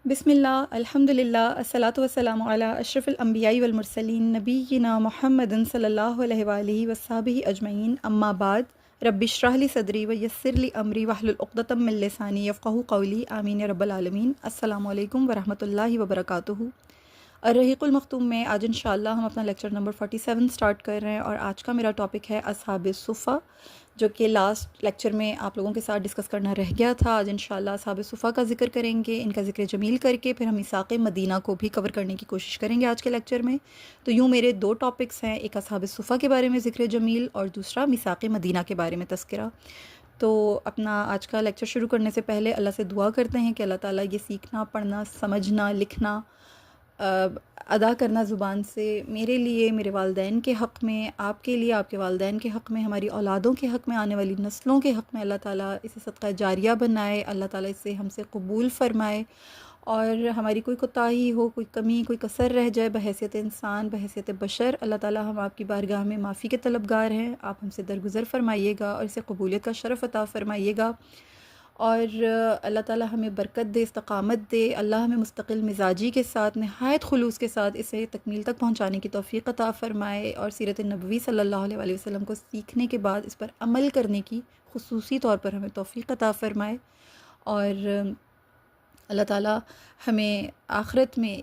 بسم اللہ الحمد للہ الصلاۃ والسلام علی اشرف الانبیاء والمرسلین نبینا محمد صلی اللہ علیہ وآلہ وصحبہ اجمعین اما بعد رب اشرح لی صدری ویسر لی امری واحلل عقدۃ من لسانی یفقہوا قولی آمین یا رب العالمین۔ السلام علیکم ورحمۃ اللہ وبرکاتہ۔ الرحیق المختوم میں آج انشاءاللہ ہم اپنا لیکچر نمبر 47 سٹارٹ کر رہے ہیں، اور آج کا میرا ٹاپک ہے اصحاب صفہ، جو کہ لاسٹ لیکچر میں آپ لوگوں کے ساتھ ڈسکس کرنا رہ گیا تھا۔ آج انشاءاللہ اصحاب صفہ کا ذکر کریں گے، ان کا ذکر جمیل کر کے پھر ہم میثاق مدینہ کو بھی کور کرنے کی کوشش کریں گے آج کے لیکچر میں۔ تو یوں میرے دو ٹاپکس ہیں، ایک اصحاب صفہ کے بارے میں ذکر جمیل اور دوسرا میثاق مدینہ کے بارے میں تذکرہ۔ تو اپنا آج کا لیکچر شروع کرنے سے پہلے اللہ سے دعا کرتے ہیں کہ اللہ تعالیٰ یہ سیکھنا، پڑھنا، سمجھنا، لکھنا، ادا کرنا زبان سے میرے لیے، میرے والدین کے حق میں، آپ کے لیے، آپ کے والدین کے حق میں، ہماری اولادوں کے حق میں، آنے والی نسلوں کے حق میں اللہ تعالیٰ اسے صدقہ جاریہ بنائے، اللہ تعالیٰ اسے ہم سے قبول فرمائے، اور ہماری کوئی کوتاہی ہو، کوئی کمی، کوئی کسر رہ جائے بحیثیت انسان، بحیثیت بشر، اللہ تعالیٰ ہم آپ کی بارگاہ میں معافی کے طلبگار ہیں، آپ ہم سے درگزر فرمائیے گا اور اسے قبولیت کا شرف عطا فرمائیے گا، اور اللہ تعالیٰ ہمیں برکت دے، استقامت دے، اللہ ہمیں مستقل مزاجی کے ساتھ، نہایت خلوص کے ساتھ اسے تکمیل تک پہنچانے کی توفیق عطا فرمائے، اور سیرت نبوی صلی اللہ علیہ وآلہ وسلم کو سیکھنے کے بعد اس پر عمل کرنے کی خصوصی طور پر ہمیں توفیق عطا فرمائے، اور اللہ تعالیٰ ہمیں آخرت میں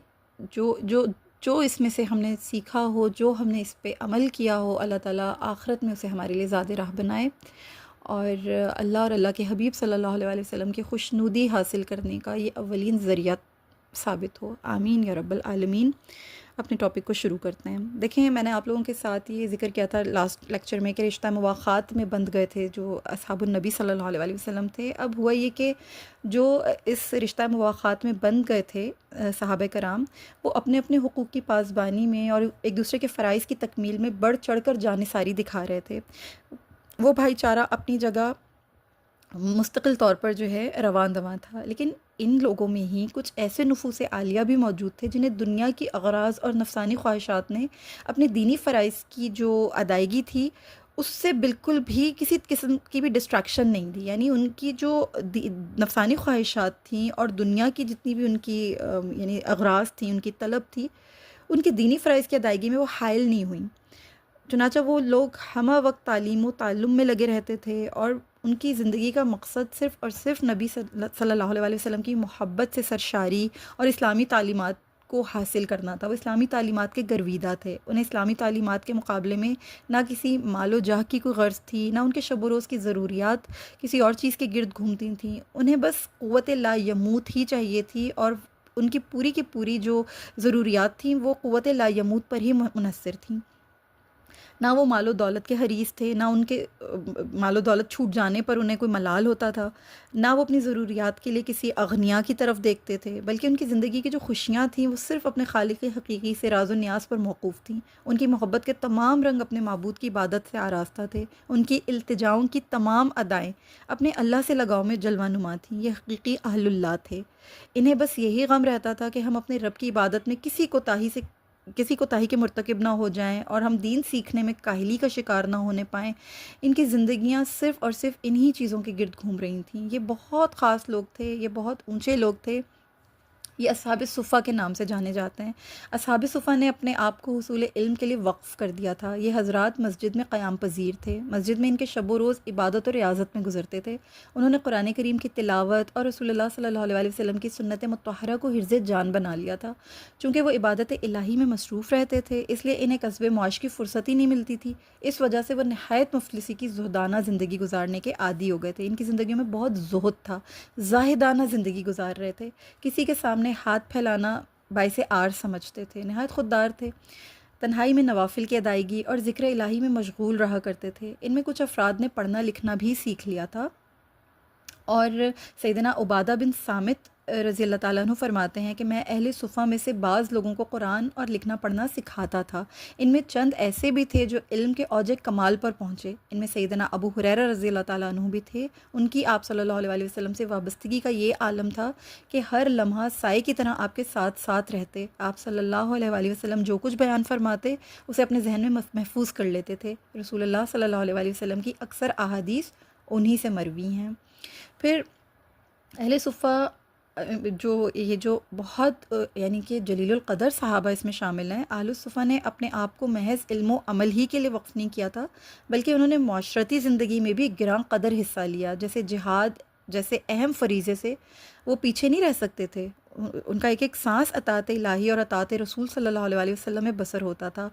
جو اس میں سے ہم نے سیکھا ہو، جو ہم نے اس پہ عمل کیا ہو، اللہ تعالیٰ آخرت میں اسے ہمارے لیے زیادہ راہ بنائے، اور اللہ اور اللہ کے حبیب صلی اللہ علیہ وآلہ وسلم کی خوشنودی حاصل کرنے کا یہ اولین ذریعہ ثابت ہو، آمین یا رب العالمین۔ اپنے ٹاپک کو شروع کرتے ہیں۔ دیکھیں، میں نے آپ لوگوں کے ساتھ یہ ذکر کیا تھا لاسٹ لیکچر میں کہ رشتہ مواخات میں بند گئے تھے جو اصحاب النبی صلی اللہ علیہ وآلہ وسلم تھے۔ اب ہوا یہ کہ جو اس رشتہ مواخات میں بند گئے تھے صحابہ کرام، وہ اپنے اپنے حقوق کی پاسبانی میں اور ایک دوسرے کے فرائض کی تکمیل میں بڑھ چڑھ کر جانثاری دکھا رہے تھے۔ وہ بھائی چارہ اپنی جگہ مستقل طور پر جو ہے رواں دواں تھا، لیکن ان لوگوں میں ہی کچھ ایسے نفوس عالیہ بھی موجود تھے جنہیں دنیا کی اغراض اور نفسانی خواہشات نے اپنے دینی فرائض کی جو ادائیگی تھی اس سے بالکل بھی کسی قسم کی بھی ڈسٹریکشن نہیں دی، یعنی ان کی جو نفسانی خواہشات تھیں اور دنیا کی جتنی بھی ان کی یعنی اغراض تھیں، ان کی طلب تھی، ان کی دینی فرائض کی ادائیگی میں وہ حائل نہیں ہوئیں۔ چنانچہ وہ لوگ ہمہ وقت تعلیم و تعلم میں لگے رہتے تھے، اور ان کی زندگی کا مقصد صرف اور صرف نبی صلی اللہ علیہ وسلم کی محبت سے سرشاری اور اسلامی تعلیمات کو حاصل کرنا تھا۔ وہ اسلامی تعلیمات کے گرویدہ تھے، انہیں اسلامی تعلیمات کے مقابلے میں نہ کسی مال و جاہ کی کوئی غرض تھی، نہ ان کے شب و روز کی ضروریات کسی اور چیز کے گرد گھومتی تھیں، انہیں بس قوت لا یموت ہی چاہیے تھی، اور ان کی پوری کی پوری جو ضروریات تھیں وہ قوت لا یموت پر ہی منحصر تھیں۔ نہ وہ مال و دولت کے حریص تھے، نہ ان کے مال و دولت چھوٹ جانے پر انہیں کوئی ملال ہوتا تھا، نہ وہ اپنی ضروریات کے لیے کسی اغنیا کی طرف دیکھتے تھے، بلکہ ان کی زندگی کی جو خوشیاں تھیں وہ صرف اپنے خالق حقیقی سے راز و نیاز پر موقوف تھیں۔ ان کی محبت کے تمام رنگ اپنے معبود کی عبادت سے آراستہ تھے، ان کی التجاؤں کی تمام ادائیں اپنے اللہ سے لگاؤ میں جلوہ نما تھیں۔ یہ حقیقی اہل اللہ تھے، انہیں بس یہی غم رہتا تھا کہ ہم اپنے رب کی عبادت میں کسی کوتاہی کے مرتکب نہ ہو جائیں، اور ہم دین سیکھنے میں کاہلی کا شکار نہ ہونے پائیں۔ ان کی زندگیاں صرف اور صرف انہی چیزوں کے گرد گھوم رہی تھیں۔ یہ بہت خاص لوگ تھے، یہ بہت اونچے لوگ تھے، یہ اصحاب صفہ کے نام سے جانے جاتے ہیں۔ اصحاب صفہ نے اپنے آپ کو حصول علم کے لیے وقف کر دیا تھا۔ یہ حضرات مسجد میں قیام پذیر تھے، مسجد میں ان کے شب و روز عبادت اور ریاضت میں گزرتے تھے۔ انہوں نے قرآن کریم کی تلاوت اور رسول اللہ صلی اللہ علیہ وسلم کی سنت مطہرہ کو حرز جان بنا لیا تھا۔ چونکہ وہ عبادت الہی میں مصروف رہتے تھے، اس لیے انہیں قصب معاش کی فرصت ہی نہیں ملتی تھی۔ اس وجہ سے وہ نہایت مفلسی کی زہدانہ زندگی گزارنے کے عادی ہو گئے تھے۔ ان کی زندگیوں میں بہت زہد تھا، زاہدانہ زندگی گزار رہے تھے، کسی کے سامنے ہاتھ پھیلانا باعث عار سمجھتے تھے، نہایت خوددار تھے، تنہائی میں نوافل کی ادائیگی اور ذکر الہی میں مشغول رہا کرتے تھے۔ ان میں کچھ افراد نے پڑھنا لکھنا بھی سیکھ لیا تھا، اور سیدنا عبادہ بن صامت رضی اللہ تعالیٰ عنہ فرماتے ہیں کہ میں اہل صفہ میں سے بعض لوگوں کو قرآن اور لکھنا پڑھنا سکھاتا تھا۔ ان میں چند ایسے بھی تھے جو علم کے اوج کمال پر پہنچے۔ ان میں سیدنا ابو ہریرہ رضی اللہ تعالیٰ عنہ بھی تھے۔ ان کی آپ صلی اللہ علیہ وسلم سے وابستگی کا یہ عالم تھا کہ ہر لمحہ سائے کی طرح آپ کے ساتھ ساتھ رہتے۔ آپ صلی اللہ علیہ وسلم جو کچھ بیان فرماتے اسے اپنے ذہن میں محفوظ کر لیتے تھے۔ رسول اللہ صلی اللہ علیہ وسلم کی اکثر احادیث انہی سے مروی ہیں۔ پھر اہل صفہ جو بہت یعنی کہ جلیل القدر صحابہ اس میں شامل ہیں، اہل الصفا نے اپنے آپ کو محض علم و عمل ہی کے لیے وقف نہیں کیا تھا، بلکہ انہوں نے معاشرتی زندگی میں بھی گراں قدر حصہ لیا، جیسے جہاد جیسے اہم فریضے سے وہ پیچھے نہیں رہ سکتے تھے۔ ان کا ایک ایک سانس اطاعت الہی اور اطاعت رسول صلی اللہ علیہ وآلہ وسلم میں بسر ہوتا تھا۔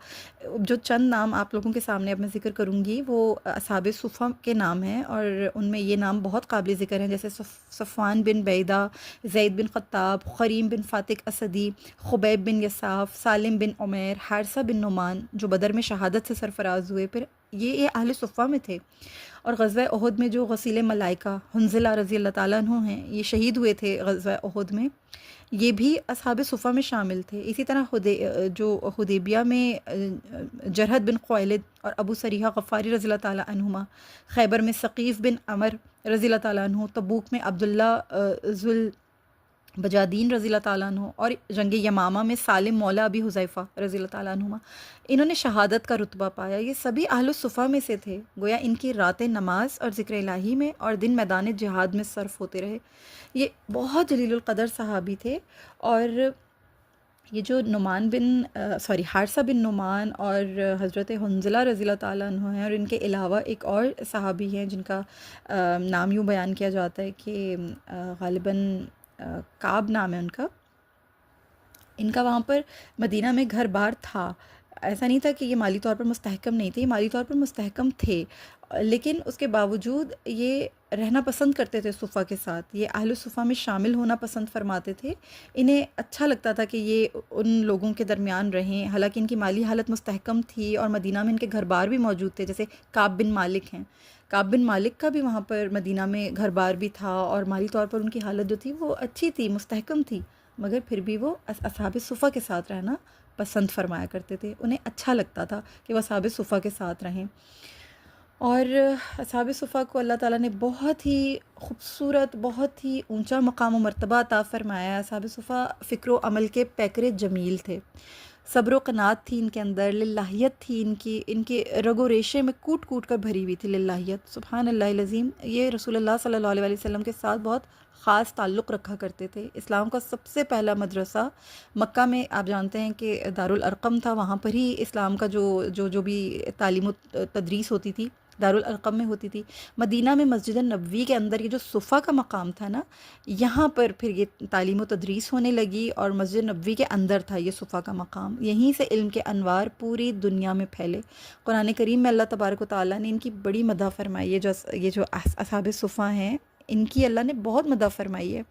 جو چند نام آپ لوگوں کے سامنے اب میں ذکر کروں گی وہ اصحاب صفا کے نام ہیں، اور ان میں یہ نام بہت قابل ذکر ہیں، جیسے صفوان بن بیدہ، زید بن خطاب، خریم بن فاتق اسدی، خبیب بن یساف، سالم بن عمیر، حارثہ بن نعمان جو بدر میں شہادت سے سرفراز ہوئے۔ پھر یہ اہل صفا میں تھے۔ اور غزوہ احد میں جو غسیل ملائکہ حنظلہ رضی اللہ تعالیٰ عنہ ہیں، یہ شہید ہوئے تھے غزوہ احد میں، یہ بھی اصحاب صفا میں شامل تھے۔ اسی طرح جو حدیبیہ میں جرحد بن خویلد اور ابو سریحہ غفاری رضی اللہ تعالیٰ عنہما، خیبر میں ثقیف بن عمر رضی اللہ تعالیٰ عنہ، تبوک میں عبداللہ ذوال بجادین رضی اللہ تعالیٰ عنہ، اور جنگ یمامہ میں سالم مولا ابی حذیفہ رضی اللہ تعالیٰ عنہما، انہوں نے شہادت کا رتبہ پایا۔ یہ سبھی اہل الصفا میں سے تھے، گویا ان کی راتیں نماز اور ذکر الہی میں اور دن میدان جہاد میں صرف ہوتے رہے۔ یہ بہت جلیل القدر صحابی تھے۔ اور یہ جو حارثہ بن نعمان اور حضرت حنظلہ رضی اللہ تعالیٰ عنہ ہیں، اور ان کے علاوہ ایک اور صحابی ہیں جن کا نام یوں بیان کیا جاتا ہے کہ غالباً کعب نام ہے ان کا۔ ان کا وہاں پر مدینہ میں گھر بار تھا، ایسا نہیں تھا کہ یہ مالی طور پر مستحکم نہیں تھے، یہ مالی طور پر مستحکم تھے، لیکن اس کے باوجود یہ رہنا پسند کرتے تھے صفا کے ساتھ، یہ اہل صفا میں شامل ہونا پسند فرماتے تھے۔ انہیں اچھا لگتا تھا کہ یہ ان لوگوں کے درمیان رہیں، حالانکہ ان کی مالی حالت مستحکم تھی اور مدینہ میں ان کے گھر بار بھی موجود تھے، جیسے کعب بن مالک ہیں۔ کعب بن مالک کا بھی وہاں پر مدینہ میں گھر بار بھی تھا، اور مالی طور پر ان کی حالت جو تھی وہ اچھی تھی، مستحکم تھی، مگر پھر بھی وہ اصحاب صفا کے ساتھ رہنا پسند فرمایا کرتے تھے۔ انہیں اچھا لگتا تھا کہ وہ اصحاب صفا کے ساتھ رہیں۔ اور اصحاب صفا کو اللہ تعالیٰ نے بہت ہی خوبصورت، بہت ہی اونچا مقام و مرتبہ عطا فرمایا ہے۔ اصحاب صفا فکر و عمل کے پیکر جمیل تھے، صبر و قناعت تھی ان کے اندر، للہیت تھی ان کے رگ و ریشے میں کوٹ کوٹ کر بھری ہوئی تھی للہیت۔ سبحان اللہ العظیم، یہ رسول اللہ صلی اللہ علیہ وسلم کے ساتھ بہت خاص تعلق رکھا کرتے تھے۔ اسلام کا سب سے پہلا مدرسہ مکہ میں، آپ جانتے ہیں کہ دارالارقم تھا، وہاں پر ہی اسلام کا جو بھی تعلیم و تدریس ہوتی تھی دارالارقم میں ہوتی تھی۔ مدینہ میں مسجد نبوی کے اندر یہ جو صفا کا مقام تھا نا، یہاں پر پھر یہ تعلیم و تدریس ہونے لگی، اور مسجد نبوی کے اندر تھا یہ صفا کا مقام، یہیں سے علم کے انوار پوری دنیا میں پھیلے۔ قرآن کریم میں اللہ تبارک و تعالیٰ نے ان کی بڑی مدح فرمائی ہے، یہ جو اصحاب صفا ہیں ان کی اللہ نے بہت مدح فرمائی ہے۔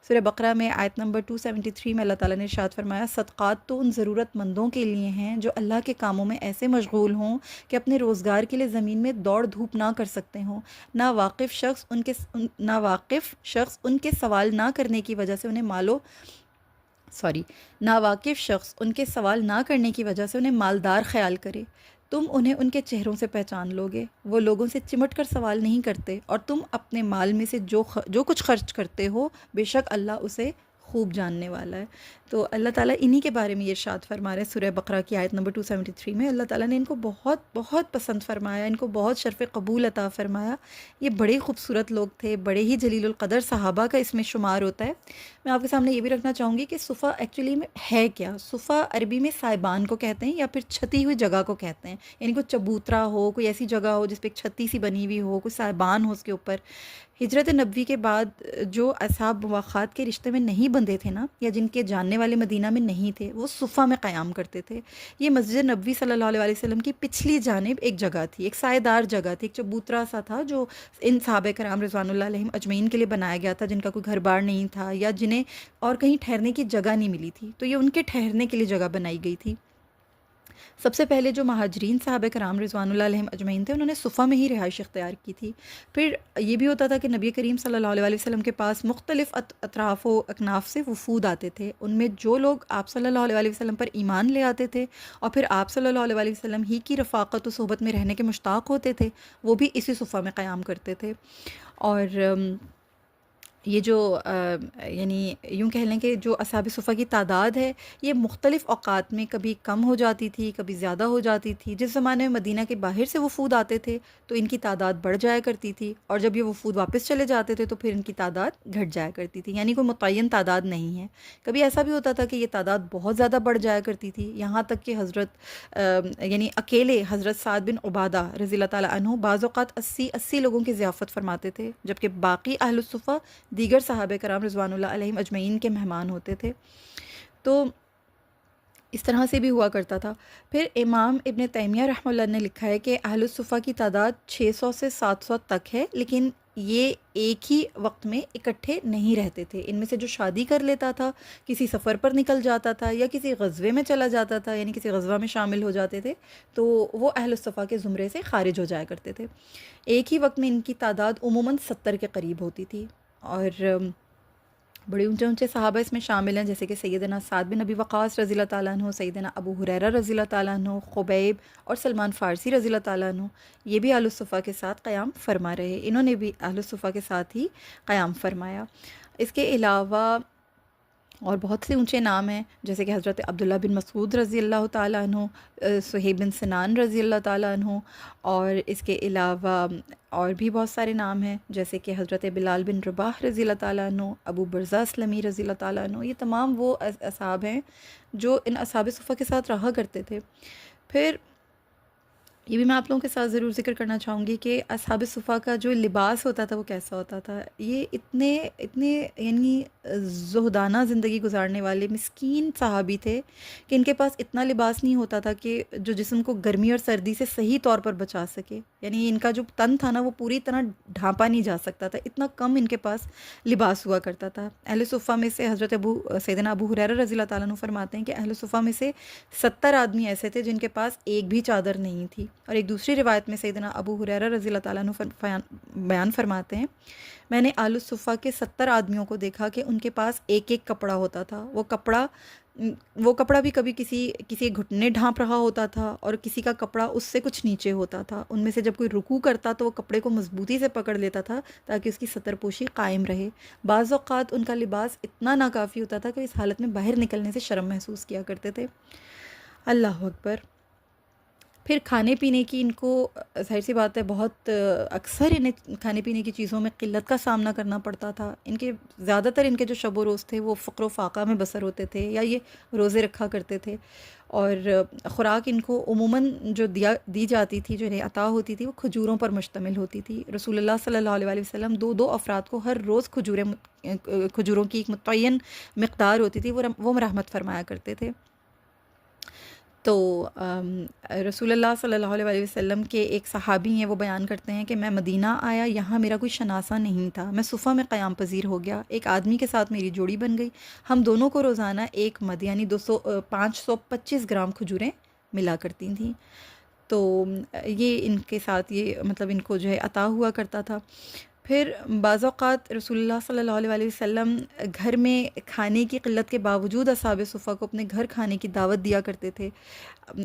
سورہ بقرہ میں آیت نمبر 273 میں اللہ تعالیٰ نے ارشاد فرمایا، صدقات تو ان ضرورت مندوں کے لیے ہیں جو اللہ کے کاموں میں ایسے مشغول ہوں کہ اپنے روزگار کے لیے زمین میں دوڑ دھوپ نہ کر سکتے ہوں۔ ان کے سوال نہ کرنے کی وجہ سے انہیں مالدار خیال کرے۔ تم انہیں ان کے چہروں سے پہچان لوگے، وہ لوگوں سے چمٹ کر سوال نہیں کرتے، اور تم اپنے مال میں سے جو کچھ خرچ کرتے ہو بے شک اللہ اسے خوب جاننے والا ہے۔ تو اللہ تعالیٰ انہی کے بارے میں یہ ارشاد فرما رہے ہیں سورہ بقرہ کی آیت نمبر 273 میں۔ اللہ تعالیٰ نے ان کو بہت بہت پسند فرمایا، ان کو بہت شرف قبول عطا فرمایا۔ یہ بڑے خوبصورت لوگ تھے، بڑے ہی جلیل القدر صحابہ کا اس میں شمار ہوتا ہے۔ میں آپ کے سامنے یہ بھی رکھنا چاہوں گی کہ صفا ایکچولی میں ہے کیا؟ صفا عربی میں سائبان کو کہتے ہیں، یا پھر چھتی ہوئی جگہ کو کہتے ہیں، یعنی کوئی چبوترا ہو، کوئی ایسی جگہ ہو جس پہ ایک چھتی سی بنی ہوئی ہو، کوئی سائبان ہو اس کے اوپر۔ ہجرت نبوی کے بعد جو اصحاب مواخات کے رشتے میں نہیں بندھے تھے نا، یا جن کے جاننے والے مدینہ میں نہیں تھے، وہ صفا میں قیام کرتے تھے۔ یہ مسجد نبوی صلی اللہ علیہ وسلم کی پچھلی جانب ایک جگہ تھی، ایک سائے دار جگہ تھی، ایک چبوترا سا تھا جو ان صحابہ کرام رضوان اللہ علیہم اجمعین کے لیے بنایا گیا تھا، جن کا کوئی گھر بار نہیں تھا یا جنہیں اور کہیں ٹھہرنے کی جگہ نہیں ملی تھی، تو یہ ان کے ٹھہرنے کے لیے جگہ بنائی گئی تھی۔ سب سے پہلے جو مہاجرین صحابہ کرام رضوان اللہ علیہم اجمعین تھے، انہوں نے صفا میں ہی رہائش اختیار کی تھی۔ پھر یہ بھی ہوتا تھا کہ نبی کریم صلی اللہ علیہ وسلم کے پاس مختلف اطراف و اکناف سے وفود آتے تھے، ان میں جو لوگ آپ صلی اللہ علیہ وسلم پر ایمان لے آتے تھے اور پھر آپ صلی اللہ علیہ وسلم ہی کی رفاقت و صحبت میں رہنے کے مشتاق ہوتے تھے، وہ بھی اسی صفا میں قیام کرتے تھے۔ اور یہ جو یعنی یوں کہہ لیں کہ جو اصحاب صفہ کی تعداد ہے یہ مختلف اوقات میں کبھی کم ہو جاتی تھی، کبھی زیادہ ہو جاتی تھی۔ جس زمانے میں مدینہ کے باہر سے وفود آتے تھے تو ان کی تعداد بڑھ جایا کرتی تھی، اور جب یہ وفود واپس چلے جاتے تھے تو پھر ان کی تعداد گھٹ جایا کرتی تھی، یعنی کوئی متعین تعداد نہیں ہے۔ کبھی ایسا بھی ہوتا تھا کہ یہ تعداد بہت زیادہ بڑھ جایا کرتی تھی، یہاں تک کہ یعنی اکیلے حضرت سعد بن عبادہ رضی اللہ تعالیٰ عنہ بعض اوقات 80 لوگوں کی ضیافت فرماتے تھے، جبکہ باقی اہل الصفہ دیگر صحابہ کرام رضوان اللہ علیہم اجمعین کے مہمان ہوتے تھے۔ تو اس طرح سے بھی ہوا کرتا تھا۔ پھر امام ابن تیمیہ رحمہ اللہ نے لکھا ہے کہ اہل الصفہ کی تعداد 600 سے 700 تک ہے، لیکن یہ ایک ہی وقت میں اکٹھے نہیں رہتے تھے۔ ان میں سے جو شادی کر لیتا تھا، کسی سفر پر نکل جاتا تھا یا کسی غزوے میں چلا جاتا تھا، یعنی کسی غزوہ میں شامل ہو جاتے تھے، تو وہ اہل الصفہ کے زمرے سے خارج ہو جایا کرتے تھے۔ ایک ہی وقت میں ان کی تعداد عموماً 70 کے قریب ہوتی تھی، اور بڑے اونچے اونچے صحابہ اس میں شامل ہیں، جیسے کہ سیدنا سعد بن ابی وقاص رضی اللہ تعالیٰ عنہ، سیدنا ابو ہریرہ رضی اللہ تعالیٰ عنہ، خبیب اور سلمان فارسی رضی اللہ تعالیٰ عنہ، یہ بھی اہل الصفہ کے ساتھ قیام فرما رہے، انہوں نے بھی اہل الصفہ کے ساتھ ہی قیام فرمایا۔ اس کے علاوہ اور بہت سے اونچے نام ہیں، جیسے کہ حضرت عبداللہ بن مسعود رضی اللہ تعالیٰ عنہ، صہیب بن سنان رضی اللہ تعالیٰ عنہ، اور اس کے علاوہ اور بھی بہت سارے نام ہیں، جیسے کہ حضرت بلال بن رباح رضی اللہ تعالیٰ عنہ، ابو برزہ اسلمی رضی اللہ تعالیٰ عنہ۔ یہ تمام وہ اصحاب ہیں جو ان اصحاب صفہ کے ساتھ رہا کرتے تھے۔ پھر یہ بھی میں آپ لوگوں کے ساتھ ضرور ذکر کرنا چاہوں گی کہ اصحاب صفہ کا جو لباس ہوتا تھا وہ کیسا ہوتا تھا۔ یہ اتنے یعنی زہدانہ زندگی گزارنے والے مسکین صحابی تھے کہ ان کے پاس اتنا لباس نہیں ہوتا تھا کہ جو جسم کو گرمی اور سردی سے صحیح طور پر بچا سکے، یعنی ان کا جو تن تھا نا وہ پوری طرح ڈھانپا نہیں جا سکتا تھا، اتنا کم ان کے پاس لباس ہوا کرتا تھا۔ اہل صفہ میں سے حضرت سیدنا ابو ہریرہ رضی اللہ تعالیٰ عنہ فرماتے ہیں کہ اہل صفہ میں سے 70 آدمی ایسے تھے جن کے پاس ایک بھی چادر نہیں تھی، اور ایک دوسری روایت میں سیدنا ابو ہریرہ رضی اللہ تعالیٰ عنہ بیان فرماتے ہیں، میں نے اہل الصفہ کے 70 آدمیوں کو دیکھا کہ ان کے پاس ایک ایک کپڑا ہوتا تھا، وہ کپڑا بھی کبھی کسی گھٹنے ڈھانپ رہا ہوتا تھا، اور کسی کا کپڑا اس سے کچھ نیچے ہوتا تھا۔ ان میں سے جب کوئی رکوع کرتا تو وہ کپڑے کو مضبوطی سے پکڑ لیتا تھا تاکہ اس کی ستر پوشی قائم رہے۔ بعض اوقات ان کا لباس اتنا ناکافی ہوتا تھا کہ اس حالت میں باہر نکلنے سے شرم محسوس کیا کرتے تھے۔ اللہ اکبر۔ پھر کھانے پینے کی ان کو ظاہر سی بات ہے بہت اکثر انہیں کھانے پینے کی چیزوں میں قلت کا سامنا کرنا پڑتا تھا۔ زیادہ تر ان کے جو شب و روز تھے وہ فقر و فاقہ میں بسر ہوتے تھے، یا یہ روزے رکھا کرتے تھے، اور خوراک ان کو عموماً جو دی جاتی تھی، جو انہیں عطا ہوتی تھی، وہ کھجوروں پر مشتمل ہوتی تھی۔ رسول اللہ صلی اللہ علیہ وسلم دو افراد کو ہر روز کھجوروں کی ایک متعین مقدار ہوتی تھی، وہ مرحمت فرمایا کرتے تھے۔ تو رسول اللہ صلی اللہ علیہ وسلم کے ایک صحابی ہیں، وہ بیان کرتے ہیں کہ میں مدینہ آیا، یہاں میرا کوئی شناسہ نہیں تھا، میں صفہ میں قیام پذیر ہو گیا، ایک آدمی کے ساتھ میری جوڑی بن گئی، ہم دونوں کو روزانہ ایک مد یعنی 525 گرام کھجوریں ملا کرتی تھیں۔ تو یہ ان کے ساتھ مطلب ان کو جو ہے عطا ہوا کرتا تھا۔ پھر بعض اوقات رسول اللہ صلی اللہ علیہ وسلم گھر میں کھانے کی قلت کے باوجود اصحاب صفہ کو اپنے گھر کھانے کی دعوت دیا کرتے تھے۔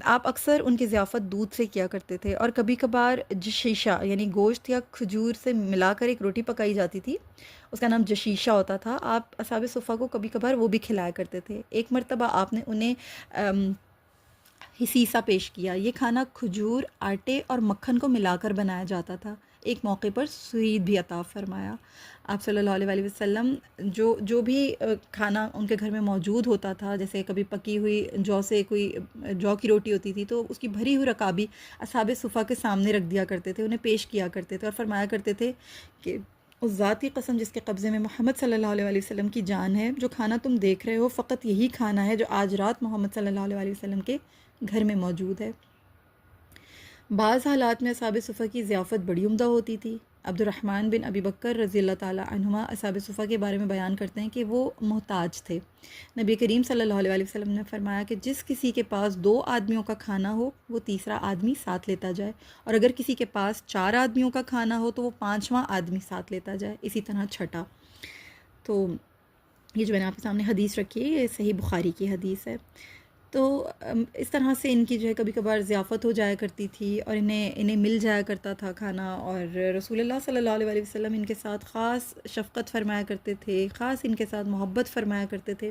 آپ اکثر ان کی ضیافت دودھ سے کیا کرتے تھے، اور کبھی کبھار جشیشہ یعنی گوشت یا کھجور سے ملا کر ایک روٹی پکائی جاتی تھی، اس کا نام جشیشہ ہوتا تھا، آپ اصحاب صفہ کو کبھی کبھار وہ بھی کھلایا کرتے تھے۔ ایک مرتبہ آپ نے انہیں حصیصہ پیش کیا، یہ کھانا کھجور، آٹے اور مکھن کو ملا کر بنایا جاتا تھا۔ ایک موقع پر سوید بھی عطا فرمایا۔ آپ صلی اللہ علیہ وسلم جو بھی کھانا ان کے گھر میں موجود ہوتا تھا، جیسے کبھی پکی ہوئی جو کی روٹی ہوتی تھی تو اس کی بھری ہوئی رکابی اصحاب صفہ کے سامنے رکھ دیا کرتے تھے، انہیں پیش کیا کرتے تھے، اور فرمایا کرتے تھے کہ اس ذات کی قسم جس کے قبضے میں محمد صلی اللہ علیہ وسلم کی جان ہے، جو کھانا تم دیکھ رہے ہو فقط یہی کھانا ہے جو آج رات محمد صلی اللہ علیہ وسلم کے گھر میں موجود ہے۔ بعض حالات میں اصحاب صفہ کی ضیافت بڑی عمدہ ہوتی تھی۔ عبد الرحمن بن ابی بکر رضی اللہ تعالی عنہما اصحاب صفہ کے بارے میں بیان کرتے ہیں کہ وہ محتاج تھے۔ نبی کریم صلی اللہ علیہ وسلم نے فرمایا کہ جس کسی کے پاس 2 آدمیوں کا کھانا ہو وہ تیسرا آدمی ساتھ لیتا جائے، اور اگر کسی کے پاس 4 آدمیوں کا کھانا ہو تو وہ 5واں آدمی ساتھ لیتا جائے، اسی طرح چھٹا۔ تو یہ جو میں نے آپ کے سامنے حدیث رکھی ہے یہ صحیح بخاری کی حدیث ہے۔ تو اس طرح سے ان کی جو ہے کبھی کبھار ضیافت ہو جایا کرتی تھی اور انہیں مل جایا کرتا تھا کھانا، اور رسول اللہ صلی اللہ علیہ وسلم ان کے ساتھ خاص شفقت فرمایا کرتے تھے، خاص ان کے ساتھ محبت فرمایا کرتے تھے۔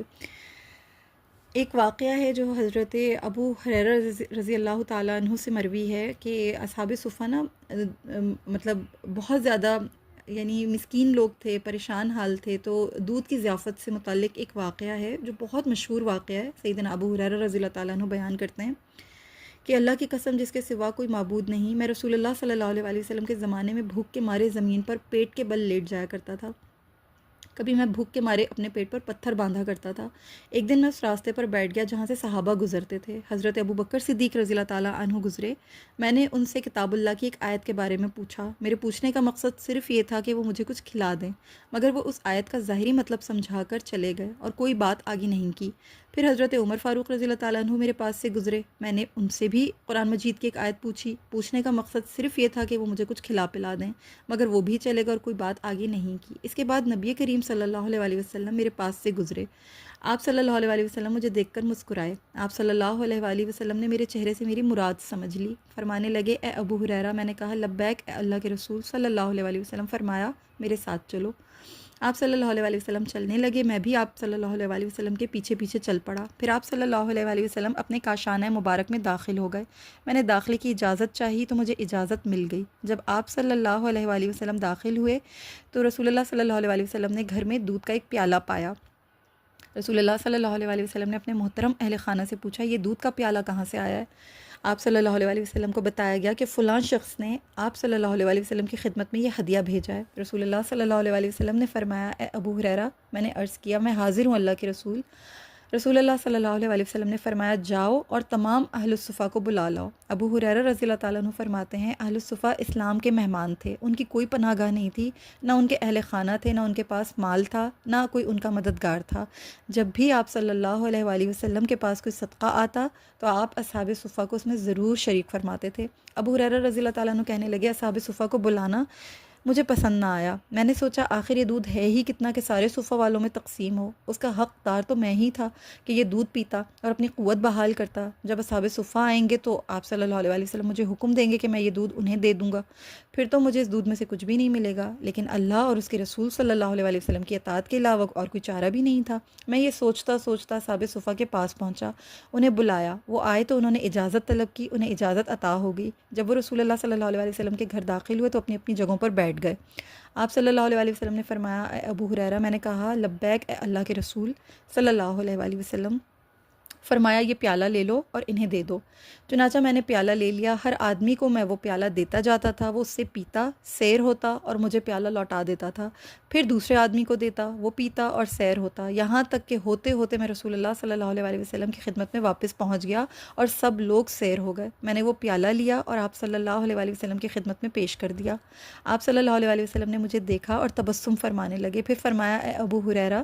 ایک واقعہ ہے جو حضرت ابو ہریرہ رضی اللہ تعالیٰ عنہ سے مروی ہے کہ اصحاب صفہ نا مطلب بہت زیادہ یعنی مسکین لوگ تھے، پریشان حال تھے، تو دودھ کی ضیافت سے متعلق ایک واقعہ ہے جو بہت مشہور واقعہ ہے۔ سیدنا ابو ہریرہ رضی اللہ تعالیٰ عنہ بیان کرتے ہیں کہ اللہ کی قسم جس کے سوا کوئی معبود نہیں، میں رسول اللہ صلی اللہ علیہ وسلم کے زمانے میں بھوک کے مارے زمین پر پیٹ کے بل لیٹ جایا کرتا تھا۔ کبھی میں بھوک کے مارے اپنے پیٹ پر پتھر باندھا کرتا تھا۔ ایک دن میں اس راستے پر بیٹھ گیا جہاں سے صحابہ گزرتے تھے۔ حضرت ابو بکر صدیق رضی اللہ تعالیٰ عنہ گزرے۔ میں نے ان سے کتاب اللہ کی ایک آیت کے بارے میں پوچھا۔ میرے پوچھنے کا مقصد صرف یہ تھا کہ وہ مجھے کچھ کھلا دیں، مگر وہ اس آیت کا ظاہری مطلب سمجھا کر چلے گئے اور کوئی بات آگے نہیں کی۔ پھر حضرت عمر فاروق رضی اللہ تعالیٰ عنہ میرے پاس سے گزرے۔ میں نے ان سے بھی قرآن مجید کی ایک آیت پوچھی۔ پوچھنے کا مقصد صرف یہ تھا کہ وہ مجھے کچھ کھلا پلا دیں، مگر وہ بھی چلے گئے اور کوئی بات آگے نہیں کی۔ اس کے بعد نبی کریم صلی اللہ علیہ وسلم میرے پاس سے گزرے۔ آپ صلی اللہ علیہ وسلم مجھے دیکھ کر مسکرائے۔ آپ صلی اللہ علیہ وسلم نے میرے چہرے سے میری مراد سمجھ لی۔ فرمانے لگے، اے ابو ہریرہ۔ میں نے کہا، لبیک اے اللہ کے رسول صلی اللہ علیہ وسلم۔ فرمایا، میرے ساتھ چلو۔ آپ صلی اللہ علیہ وسلم چلنے لگے، میں بھی آپ صلی اللہ علیہ وسلم کے پیچھے پیچھے چل پڑا۔ پھر آپ صلی اللہ علیہ وسلم اپنے کاشانہ مبارک میں داخل ہو گئے۔ میں نے داخلے کی اجازت چاہی تو مجھے اجازت مل گئی۔ جب آپ صلی اللہ علیہ وسلم داخل ہوئے تو رسول اللہ صلی اللہ علیہ وسلم نے گھر میں دودھ کا ایک پیالہ پایا۔ رسول اللہ صلی اللہ علیہ وسلم نے اپنے محترم اہل خانہ سے پوچھا، یہ دودھ کا پیالہ کہاں سے آیا ہے؟ آپ صلی اللہ علیہ وسلم کو بتایا گیا کہ فلاں شخص نے آپ صلی اللہ علیہ وسلم کی خدمت میں یہ ہدیہ بھیجا ہے۔ رسول اللہ صلی اللہ علیہ وسلم نے فرمایا، اے ابو ہریرہ۔ میں نے عرض کیا، میں حاضر ہوں اللہ کے رسول۔ رسول اللہ صلی اللہ علیہ وسلم نے فرمایا، جاؤ اور تمام اہل الصفہ کو بلا لاؤ۔ ابو ہریرہ رضی اللہ تعالیٰ عنہ فرماتے ہیں، اہل الصفہ اسلام کے مہمان تھے، ان کی کوئی پناہ گاہ نہیں تھی، نہ ان کے اہل خانہ تھے، نہ ان کے پاس مال تھا، نہ کوئی ان کا مددگار تھا۔ جب بھی آپ صلی اللہ علیہ وسلم کے پاس کوئی صدقہ آتا تو آپ اصحاب صفہ کو اس میں ضرور شریک فرماتے تھے۔ ابو ہریرہ رضی اللہ تعالیٰ عنہ کہنے لگے، اصحاب صفہ کو بلانا مجھے پسند نہ آیا۔ میں نے سوچا آخر یہ دودھ ہے ہی کتنا کہ سارے صفہ والوں میں تقسیم ہو، اس کا حق دار تو میں ہی تھا کہ یہ دودھ پیتا اور اپنی قوت بحال کرتا۔ جب اصحاب صفہ آئیں گے تو آپ صلی اللہ علیہ وسلم مجھے حکم دیں گے کہ میں یہ دودھ انہیں دے دوں گا، پھر تو مجھے اس دودھ میں سے کچھ بھی نہیں ملے گا، لیکن اللہ اور اس کے رسول صلی اللہ علیہ وسلم کی اطاعت کے علاوہ اور کوئی چارہ بھی نہیں تھا۔ میں یہ سوچتا سوچتا اصحاب صفہ کے پاس پہنچا، انہیں بلایا، وہ آئے تو انہوں نے اجازت طلب کی، انہیں اجازت عطا ہو گئی۔ جب وہ رسول اللہ صلی اللہ علیہ وسلم کے گھر داخل ہوئے تو اپنی اپنی جگہوں پر بیٹھ گئے۔ آپ صلی اللہ علیہ وسلم نے فرمایا، اے ابو ہریرہ۔ میں نے کہا، لبیک اے اللہ کے رسول صلی اللہ علیہ وسلم۔ فرمایا، یہ پیالہ لے لو اور انہیں دے دو۔ چنانچہ میں نے پیالہ لے لیا، ہر آدمی کو میں وہ پیالہ دیتا جاتا تھا، وہ اس سے پیتا، سیر ہوتا اور مجھے پیالہ لوٹا دیتا تھا، پھر دوسرے آدمی کو دیتا، وہ پیتا اور سیر ہوتا، یہاں تک کہ ہوتے ہوتے میں رسول اللہ صلی اللہ علیہ وسلم کی خدمت میں واپس پہنچ گیا اور سب لوگ سیر ہو گئے۔ میں نے وہ پیالہ لیا اور آپ صلی اللہ علیہ وسلم کی خدمت میں پیش کر دیا۔ آپ صلی اللہ علیہ وسلم نے مجھے دیکھا اور تبسم فرمانے لگے، پھر فرمایا، اے ابو ہریرہ۔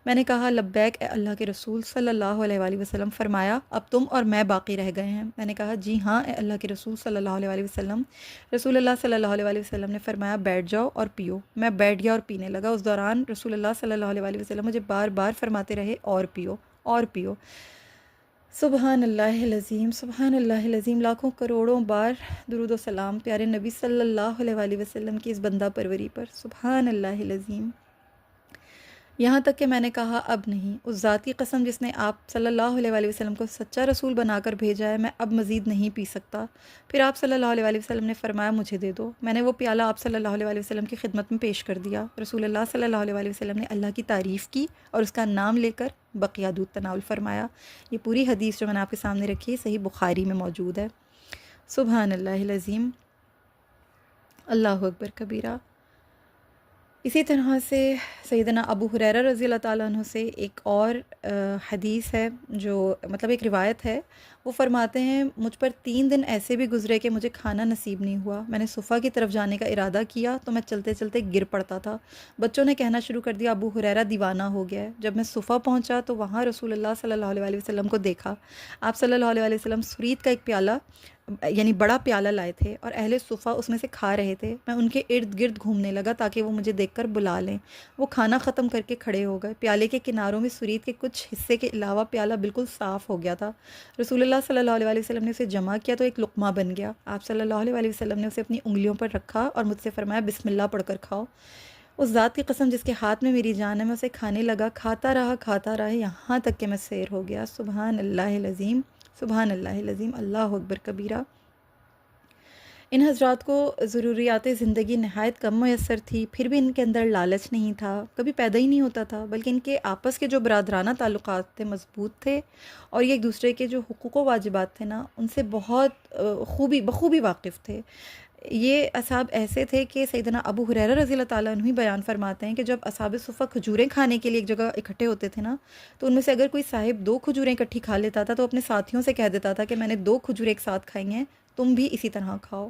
میں نے کہا، لبیک اے اللہ کے رسول صلی اللہ علیہ وسلم۔ فرمایا، اب تم اور میں باقی رہ گئے ہیں۔ میں نے کہا، جی ہاں اے اللہ کے رسول صلی اللہ علیہ وسلم۔ رسول اللہ صلی اللہ علیہ وسلم نے فرمایا، بیٹھ جاؤ اور پیو۔ میں بیٹھ گیا اور پینے لگا۔ اس دوران رسول اللہ صلی اللہ علیہ وسلم مجھے بار بار فرماتے رہے، اور پیو اور پیو۔ سبحان اللہ العظیم، سبحان اللہ العظیم۔ لاکھوں کروڑوں بار درود و سلام پیارے نبی صلی اللہ علیہ وسلم کی اس بندہ پروری پر۔ سبحان اللہ العظیم۔ یہاں تک کہ میں نے کہا، اب نہیں، اس ذات کی قسم جس نے آپ صلی اللہ علیہ وسلم کو سچا رسول بنا کر بھیجا ہے، میں اب مزید نہیں پی سکتا۔ پھر آپ صلی اللہ علیہ وسلم نے فرمایا، مجھے دے دو۔ میں نے وہ پیالہ آپ صلی اللہ علیہ وسلم کی خدمت میں پیش کر دیا۔ رسول اللہ صلی اللہ علیہ وسلم نے اللہ کی تعریف کی اور اس کا نام لے کر بقیہ دودھ تناول فرمایا۔ یہ پوری حدیث جو میں نے آپ کے سامنے رکھی ہے صحیح بخاری میں موجود ہے۔ سبحان اللہ العظیم، اللہ اکبر کبیرہ۔ اسی طرح سے سیدنا ابو ہریرہ رضی اللہ تعالیٰ عنہ سے ایک اور حدیث ہے، جو مطلب ایک روایت ہے۔ وہ فرماتے ہیں، مجھ پر 3 دن ایسے بھی گزرے کہ مجھے کھانا نصیب نہیں ہوا۔ میں نے صفہ کی طرف جانے کا ارادہ کیا تو میں چلتے چلتے گر پڑتا تھا۔ بچوں نے کہنا شروع کر دیا، ابو ہریرہ دیوانہ ہو گیا ہے۔ جب میں صفہ پہنچا تو وہاں رسول اللہ صلی اللہ علیہ وسلم کو دیکھا۔ آپ صلی اللہ علیہ وسلم سرید کا ایک پیالہ یعنی بڑا پیالہ لائے تھے اور اہل صفہ اس میں سے کھا رہے تھے۔ میں ان کے ارد گرد گھومنے لگا تاکہ وہ مجھے دیکھ کر بلا لیں۔ وہ کھانا ختم کر کے کھڑے ہو گئے۔ پیالے کے کناروں میں سرید کے کچھ حصے کے علاوہ پیالہ بالکل صاف ہو گیا تھا۔ رسول اللہ صلی اللہ علیہ وسلم نے اسے جمع کیا تو ایک لقمہ بن گیا۔ آپ صلی اللہ علیہ وسلم نے اسے اپنی انگلیوں پر رکھا اور مجھ سے فرمایا بسم اللہ پڑھ کر کھاؤ۔ اس ذات کی قسم جس کے ہاتھ میں میری جان ہے، میں اسے کھانے لگا، کھاتا رہا یہاں تک کہ میں سیر ہو گیا۔ سبحان اللہ العظیم، سبحان اللہ العظیم، اللہ اکبر کبیرہ۔ ان حضرات کو ضروریات زندگی نہایت کم میسر تھی، پھر بھی ان کے اندر لالچ نہیں تھا، کبھی پیدا ہی نہیں ہوتا تھا، بلکہ ان کے آپس کے جو برادرانہ تعلقات تھے مضبوط تھے، اور یہ ایک دوسرے کے جو حقوق و واجبات تھے نا ان سے بہت بخوبی واقف تھے۔ یہ اصحاب ایسے تھے کہ سیدنا ابو ہریرہ رضی اللہ تعالیٰ عنہ بیان فرماتے ہیں کہ جب اصحاب صفہ کھجوریں کھانے کے لیے ایک جگہ اکٹھے ہوتے تھے نا، تو ان میں سے اگر کوئی صاحب 2 کھجوریں اکٹھی کھا لیتا تھا تو اپنے ساتھیوں سے کہہ دیتا تھا کہ میں نے 2 کھجوریں ایک ساتھ کھائی ہیں، تم بھی اسی طرح کھاؤ۔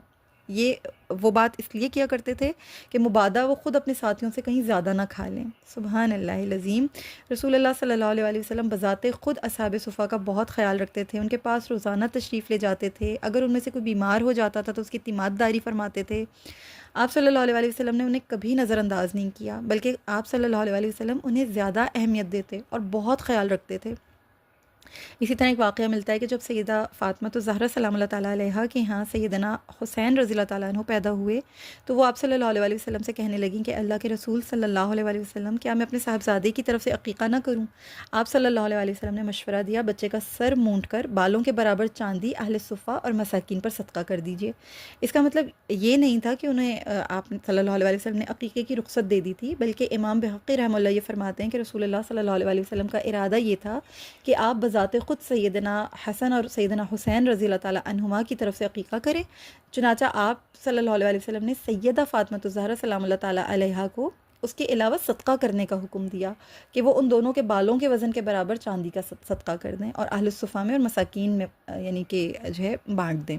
یہ وہ بات اس لیے کیا کرتے تھے کہ مبادا وہ خود اپنے ساتھیوں سے کہیں زیادہ نہ کھا لیں۔ سبحان اللہ العظیم۔ رسول اللہ صلی اللہ علیہ وسلم بذات خود اصحاب صفہ کا بہت خیال رکھتے تھے، ان کے پاس روزانہ تشریف لے جاتے تھے، اگر ان میں سے کوئی بیمار ہو جاتا تھا تو اس کی تیمارداری فرماتے تھے۔ آپ صلی اللہ علیہ وسلم نے انہیں کبھی نظر انداز نہیں کیا، بلکہ آپ صلی اللہ علیہ وسلم انہیں زیادہ اہمیت دیتے اور بہت خیال رکھتے تھے۔ اسی طرح ایک واقعہ ملتا ہے کہ جب سیدہ فاطمہ الزہرا سلام اللہ تعالیٰ علیہا کے ہاں سیدنا حسین رضی اللہ تعالیٰ عنہ پیدا ہوئے تو وہ آپ صلی اللہ علیہ وسلم سے کہنے لگیں کہ اللہ کے رسول صلی اللہ علیہ وسلم کیا میں اپنے صاحبزادے کی طرف سے عقیقہ نہ کروں؟ آپ صلی اللہ علیہ وسلم نے مشورہ دیا بچے کا سر مونڈ کر بالوں کے برابر چاندی اہل صفہ اور مساکین پر صدقہ کر دیجئے۔ اس کا مطلب یہ نہیں تھا کہ انہیں آپ صلی اللہ علیہ وسلم نے عقیقے کی رخصت دے دی تھی، بلکہ امام بحقی رحمہ اللہ یہ فرماتے ہیں کہ رسول اللہ صلی اللہ علیہ وسلم کا ارادہ یہ تھا کہ آپ بذات خود سیدنا حسن اور سیدنا حسین رضی اللہ تعالیٰ عنہما کی طرف سے عقیقہ کریں۔ چنانچہ آپ صلی اللہ علیہ وسلم نے سیدہ فاطمہ الزہرا سلام اللہ تعالیٰ علیہا کو اس کے علاوہ صدقہ کرنے کا حکم دیا کہ وہ ان دونوں کے بالوں کے وزن کے برابر چاندی کا صدقہ کر دیں اور اہل الصفہ میں اور مساکین میں یعنی کہ جو ہے بانٹ دیں۔